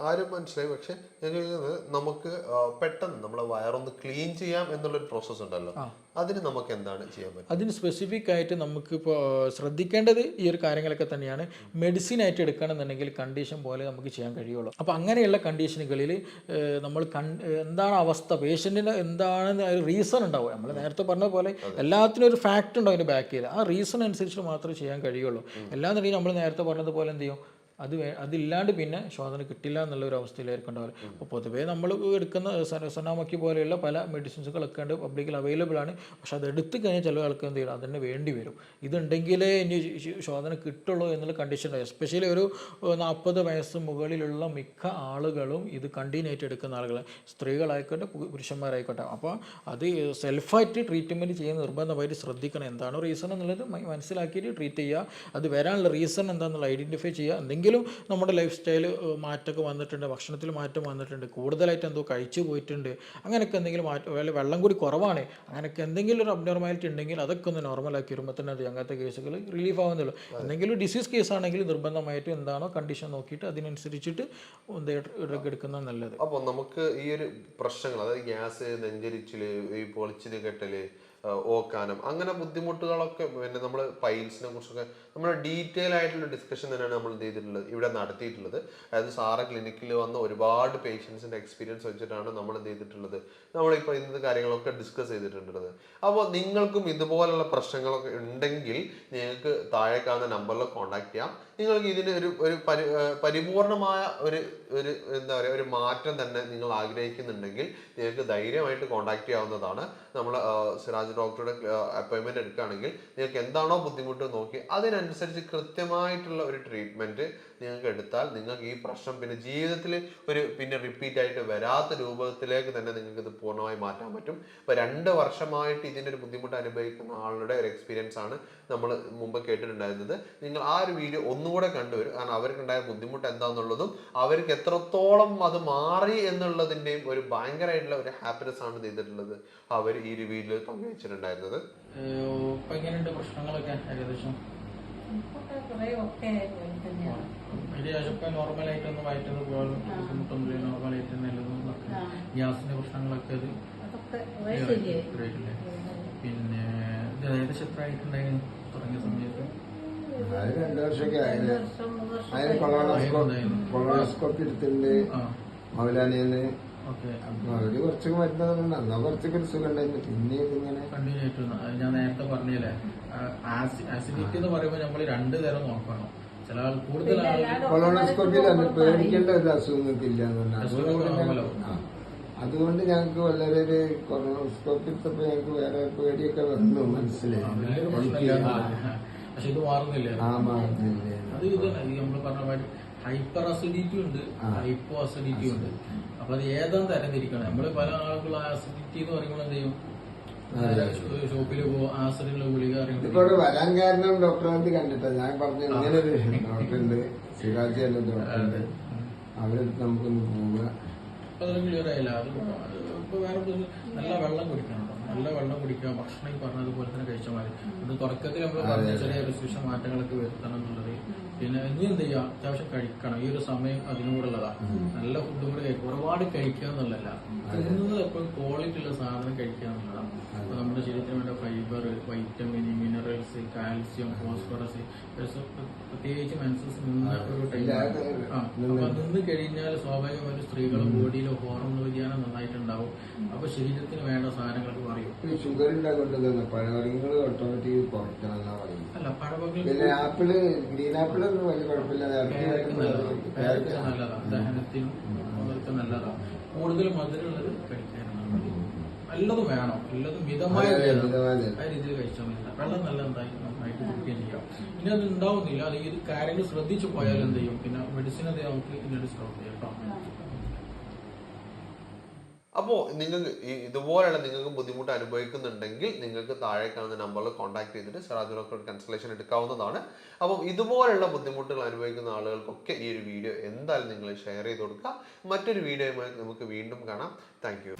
ആരും മനസ്സിലായി. പക്ഷെ ഞാൻ ചോദിക്കുന്നത്, നമുക്ക് പെട്ടെന്ന് നമ്മളെ വയറൊന്ന് ക്ലീൻ ചെയ്യാം എന്നുള്ളൊരു പ്രോസസ്സ് ഉണ്ടല്ലോ, അതിന് നമുക്ക് എന്താണ് ചെയ്യാൻ പറ്റുക? അതിന് സ്പെസിഫിക് ആയിട്ട് നമുക്കിപ്പോൾ ശ്രദ്ധിക്കേണ്ടത് ഈ ഒരു കാര്യങ്ങളൊക്കെ തന്നെയാണ്. മെഡിസിൻ ആയിട്ട് എടുക്കണമെന്നുണ്ടെങ്കിൽ കണ്ടീഷൻ പോലെ നമുക്ക് ചെയ്യാൻ കഴിയുള്ളൂ. അപ്പോൾ അങ്ങനെയുള്ള കണ്ടീഷനുകളിൽ നമ്മൾ എന്താണ് അവസ്ഥ, പേഷ്യൻറ്റിന് എന്താണെന്ന് ഒരു റീസൺ ഉണ്ടാവും. നമ്മൾ നേരത്തെ പറഞ്ഞ പോലെ എല്ലാത്തിനും ഒരു ഫാക്റ്റ് ഉണ്ടാവും അതിൻ്റെ ബാക്കിൽ. ആ റീസൺ അനുസരിച്ച് മാത്രമേ ചെയ്യാൻ കഴിയുള്ളൂ. എല്ലാന്നുണ്ടെങ്കിൽ നമ്മൾ നേരത്തെ പറഞ്ഞതുപോലെ എന്ത് ചെയ്യും, അതില്ലാണ്ട് പിന്നെ ശ്വാസന കിട്ടില്ല എന്നുള്ളൊരു അവസ്ഥയിലായിരിക്കും ഉണ്ടാവില്ല. അപ്പോൾ പൊതുവേ നമ്മൾ എടുക്കുന്ന സനാമക്കി പോലെയുള്ള പല മെഡിസിൻസുകളൊക്കെ ഉണ്ട്, പബ്ലിക്കിൽ അവൈലബിൾ ആണ്. പക്ഷെ അത് എടുത്തു കഴിഞ്ഞാൽ ചില ആൾക്ക് എന്ത് ചെയ്യണം, അതിന് വേണ്ടി വരും. ഇതുണ്ടെങ്കിലേ ഇനി ശ്വാസന കിട്ടുള്ളൂ എന്നുള്ള കണ്ടീഷൻ ഉണ്ട്. എസ്പെഷ്യലി ഒരു 40 വയസ്സ് മുകളിലുള്ള മിക്ക ആളുകളും ഇത് കണ്ടിന്യൂ ആയിട്ട് എടുക്കുന്ന ആളുകൾ, സ്ത്രീകളായിക്കോട്ടെ പുരുഷന്മാരായിക്കോട്ടെ. അപ്പോൾ അത് സെൽഫായിട്ട് ട്രീറ്റ്മെൻറ്റ് ചെയ്യുന്ന നിർബന്ധമായിട്ട് ശ്രദ്ധിക്കണം. എന്താണോ റീസൺ എന്നുള്ളത് മനസ്സിലാക്കിയിട്ട് ട്രീറ്റ് ചെയ്യുക. അത് വരാനുള്ള റീസൺ എന്താണെന്നുള്ള ഐഡൻറ്റിഫൈ ചെയ്യുക. എന്തെങ്കിലും നമ്മുടെ ലൈഫ് സ്റ്റൈൽ മാറ്റമൊക്കെ വന്നിട്ടുണ്ട്, ഭക്ഷണത്തിൽ മാറ്റം വന്നിട്ടുണ്ട്, കൂടുതലായിട്ട് എന്തോ കഴിച്ചു പോയിട്ടുണ്ട്, അങ്ങനെയൊക്കെ എന്തെങ്കിലും വെള്ളം കൂടി കുറവാണ്, അങ്ങനെയൊക്കെ എന്തെങ്കിലും ഒരു അബ്നോർമാലിറ്റി ഉണ്ടെങ്കിൽ അതൊക്കെ ഒന്ന് നോർമലാക്കി വരുമ്പോൾ തന്നെ അത് അങ്ങനത്തെ കേസുകൾ റിലീഫ് ആവുന്നുള്ളൂ. എന്തെങ്കിലും ഡിസീസ് കേസ് ആണെങ്കിൽ നിർബന്ധമായിട്ടും എന്താണോ കണ്ടീഷൻ നോക്കിയിട്ട് അതിനനുസരിച്ചിട്ട് ഡ്രഗ് എടുക്കുന്നത് നല്ലത്. അപ്പോൾ നമുക്ക് ഈ ഒരു പ്രശ്നങ്ങൾ, അതായത് ഗ്യാസ്, നെഞ്ചരിച്ചില്, ഈ പൊളിച്ചില് കെട്ടല്, ഓക്കാനം, അങ്ങനെ ബുദ്ധിമുട്ടുകളൊക്കെ, പിന്നെ നമ്മൾ പൈൽസിനെ കുറിച്ചൊക്കെ നമ്മൾ ഡീറ്റെയിൽ ആയിട്ടുള്ള ഡിസ്കഷൻ തന്നെയാണ് നമ്മൾ എന്ത് ചെയ്തിട്ടുള്ളത്, ഇവിടെ നടത്തിയിട്ടുള്ളത്. അതായത് സാറ ക്ലിനിക്കിൽ വന്ന ഒരുപാട് പേഷ്യൻസിൻ്റെ എക്സ്പീരിയൻസ് വെച്ചിട്ടാണ് നമ്മൾ എന്ത് ചെയ്തിട്ടുള്ളത്, നമ്മളിപ്പോൾ ഇന്നത്തെ കാര്യങ്ങളൊക്കെ ഡിസ്കസ് ചെയ്തിട്ടുള്ളത്. അപ്പോൾ നിങ്ങൾക്കും ഇതുപോലുള്ള പ്രശ്നങ്ങളൊക്കെ ഉണ്ടെങ്കിൽ നിങ്ങൾക്ക് താഴെ കാണുന്ന നമ്പറിൽ കോൺടാക്ട് ചെയ്യാം. നിങ്ങൾക്ക് ഇതിന് ഒരു പരിപൂർണമായ ഒരു എന്താ പറയുക, ഒരു മാറ്റം തന്നെ നിങ്ങൾ ആഗ്രഹിക്കുന്നുണ്ടെങ്കിൽ നിങ്ങൾക്ക് ധൈര്യമായിട്ട് കോൺടാക്ട് ചെയ്യാവുന്നതാണ്. നമ്മൾ സിറാജ് ഡോക്ടറുടെ അപ്പോയിൻമെൻറ്റ് എടുക്കുകയാണെങ്കിൽ നിങ്ങൾക്ക് എന്താണോ ബുദ്ധിമുട്ട് നോക്കി അതിനനുസരിച്ച് കൃത്യമായിട്ടുള്ള ഒരു ട്രീറ്റ്മെൻറ്റ് നിങ്ങൾക്ക് എടുത്താൽ നിങ്ങൾക്ക് ഈ പ്രശ്നം പിന്നെ ജീവിതത്തിൽ പിന്നെ റിപ്പീറ്റ് ആയിട്ട് വരാത്ത രൂപത്തിലേക്ക് തന്നെ നിങ്ങൾക്ക് ഇത് പൂർണ്ണമായി മാറ്റാൻ പറ്റും. ഇപ്പൊ 2 വർഷമായിട്ട് ഇതിന്റെ ഒരു ബുദ്ധിമുട്ട് അനുഭവിക്കുന്ന ആളുടെ ഒരു എക്സ്പീരിയൻസ് ആണ് നമ്മൾ മുമ്പ് കേട്ടിട്ടുണ്ടായിരുന്നത്. നിങ്ങൾ ആ ഒരു വീഡിയോ ഒന്നുകൂടെ കണ്ടുവരും. കാരണം അവർക്കുണ്ടായ ബുദ്ധിമുട്ട് എന്താണെന്നുള്ളതും അവർക്ക് എത്രത്തോളം അത് മാറി എന്നുള്ളതിന്റെയും ഒരു ഭയങ്കരമായിട്ടുള്ള ഒരു ഹാപ്പിനെസ് ആണ് ചെയ്തിട്ടുള്ളത് അവർ ഈ ഒരു വീഡിയോയിൽ പങ്കുവച്ചിട്ടുണ്ടായിരുന്നത്. ഇപ്പൊ എങ്ങനെയുണ്ട് പ്രശ്നങ്ങളൊക്കെ ഏകദേശം? നോർമലായിട്ടൊന്നും വയറ്റൊന്നും പോകാനും ബുദ്ധിമുട്ടൊന്നുമില്ല, നോർമലായിട്ട് തന്നെ എല്ലാം ഗ്യാസിന്റെ പ്രശ്നങ്ങളൊക്കെ അത് പിന്നെ ഇത് ഏകദേശം എത്ര ആയിട്ടുണ്ടായിരുന്നു തുടങ്ങിയ സമയത്ത്? 2 വർഷമൊക്കെ അതിന് കൊളോണോസ്കോപ്പി എടുത്തിട്ടുണ്ട് മൗലാനിന്ന്. അപ്പൊ അവര് കുറച്ചൊക്കെ മരുന്ന് അന്നാ കുറച്ചൊക്കെ ഒരു സുഖം ഉണ്ടായിരുന്നു. പിന്നെ ഇതിങ്ങനെ കണ്ടിന്യൂ ആയിട്ട് ഞാൻ നേരത്തെ പറഞ്ഞില്ലേ, ആസിഡിറ്റി എന്ന് പറയുമ്പോൾ നമ്മൾ 2 തരം നോക്കണം. ചില ആൾ കൂടുതൽ കൊളോണോസ്കോപ്പിയിൽ പേടിക്കേണ്ട ഒരു അസുഖം നിങ്ങൾക്ക് ഇല്ല എന്ന് പറഞ്ഞാൽ അതുകൊണ്ട് ഞങ്ങൾക്ക് വളരെ ഒരു കൊളോണോസ്കോപ്പി എടുത്തപ്പോ ഞങ്ങൾക്ക് വേറെ പേടിയൊക്കെ വന്നു മനസ്സിലായി. പക്ഷെ ഇത് മാറുന്നില്ല. അത് ഇതന്നെ നമ്മൾ പറഞ്ഞ മാതിരി ഹൈപ്പർ അസിഡിറ്റി ഉണ്ട്, ഹൈപ്പോ അസിഡിറ്റി ഉണ്ട്. അപ്പൊ അത് ഏതാന്ന് തരംതിരിക്കണം. നമ്മള് പല ആളുകളും അസിഡിറ്റി എന്ന് പറയുമ്പോൾ എന്ത് ചെയ്യും, ഷോപ്പിൽ പോകും, ആസിഡിനുള്ള ഗുളിക ഇപ്പൊ വരാൻ കാരണം ഡോക്ടറെ കണ്ടിട്ടാ ഞാൻ പറഞ്ഞു ഇങ്ങനെ ഒരു ഡോക്ടറുണ്ട് ശിവാജി അല്ല ഡോക്ടറുണ്ട്, അവരെടുത്ത് നമുക്കൊന്ന് പോവുക. അതൊന്നും ക്ലിയർ ആയില്ല. അത് ഇപ്പൊ വേറെ നല്ല വെള്ളം കുടിക്കണം, നല്ല വെള്ളം കുടിക്കുക, ഭക്ഷണം ഈ പറഞ്ഞതുപോലെ തന്നെ കഴിച്ചാൽ മതി. അത് തുടക്കത്തിൽ നമ്മൾ പറഞ്ഞ ചെറിയ റെസ്ട്രിക്ഷൻ മാറ്റങ്ങളൊക്കെ വരുത്തണം എന്നുള്ളത്. പിന്നെ ഇനി എന്ത് ചെയ്യുക, അത്യാവശ്യം കഴിക്കണം. ഈ ഒരു സമയം അതിനോടുള്ളതാണ്. നല്ല ഫുഡും കൂടെ കഴിക്കുക, ഒരുപാട് കഴിക്കുക എന്നുള്ളതല്ല, തിന്നുന്നത് എപ്പോഴും ക്വാളിറ്റി ഉള്ള സാധനം കഴിക്കുക എന്നുള്ളതാണ്. അപ്പൊ നമ്മുടെ ശരീരത്തിന് വേണ്ട fibre, vitamin, minerals, calcium, phosphorus, പ്രത്യേകിച്ച് മെൻസസ് നിന്ന ഒരു ടൈം. അപ്പൊ നിന്ന് കഴിഞ്ഞാൽ സ്വാഭാവികമായിട്ട് സ്ത്രീകളുടെ ബോഡിയിലെ ഹോർമോൺ വ്യതിയാനം നന്നായിട്ടുണ്ടാവും. അപ്പൊ ശരീരത്തിന് വേണ്ട സാധനങ്ങളൊക്കെ പറയും. ഷുഗർ ഉണ്ടാകൊണ്ടത് പഴവർഗ്ഗങ്ങൾ ഓട്ടോമാറ്റിക് കുറയ്ക്കണം അല്ല, പഴവർഗ്ഗങ്ങൾ പിന്നെ ആപ്പിള്, ഗ്രീൻ ആപ്പിൾ ഒന്നും വലിയ കുഴപ്പമില്ല, നല്ലതാണ്, ദഹനത്തിനും അതൊക്കെ നല്ലതാണ്. കൂടുതൽ മധുരമുള്ളത് കഴിക്കാനാണ്. നല്ലതും വേണം, നല്ലതും മിതമായ രീതിയിൽ കഴിച്ചാൽ മതി. വെള്ളം നല്ല നന്നായിട്ട് കുടിക്കുകയും ചെയ്യാം. ഇനി അത് ഉണ്ടാവുന്നില്ല, അത് ഈ കാര്യങ്ങൾ ശ്രദ്ധിച്ചു പോയാൽ എന്ത് ചെയ്യും, പിന്നെ മെഡിസിൻ അത് നമുക്ക് പിന്നീട് സ്റ്റോപ്പ് ചെയ്യാം കേട്ടോ. അപ്പോൾ നിങ്ങൾക്ക് ഇതുപോലെയുള്ള നിങ്ങൾക്ക് ബുദ്ധിമുട്ട് അനുഭവിക്കുന്നുണ്ടെങ്കിൽ നിങ്ങൾക്ക് താഴെ കാണുന്ന നമ്പറിൽ കോൺടാക്ട് ചെയ്തിട്ട് സിറാജ് ഡോക്ടർ കൺസൾട്ടേഷൻ എടുക്കാവുന്നതാണ്. അപ്പം ഇതുപോലെയുള്ള ബുദ്ധിമുട്ടുകൾ അനുഭവിക്കുന്ന ആളുകൾക്കൊക്കെ ഈ ഒരു വീഡിയോ എന്തായാലും നിങ്ങൾ ഷെയർ ചെയ്ത് കൊടുക്കുക. മറ്റൊരു വീഡിയോയുമായി നമുക്ക് വീണ്ടും കാണാം. താങ്ക്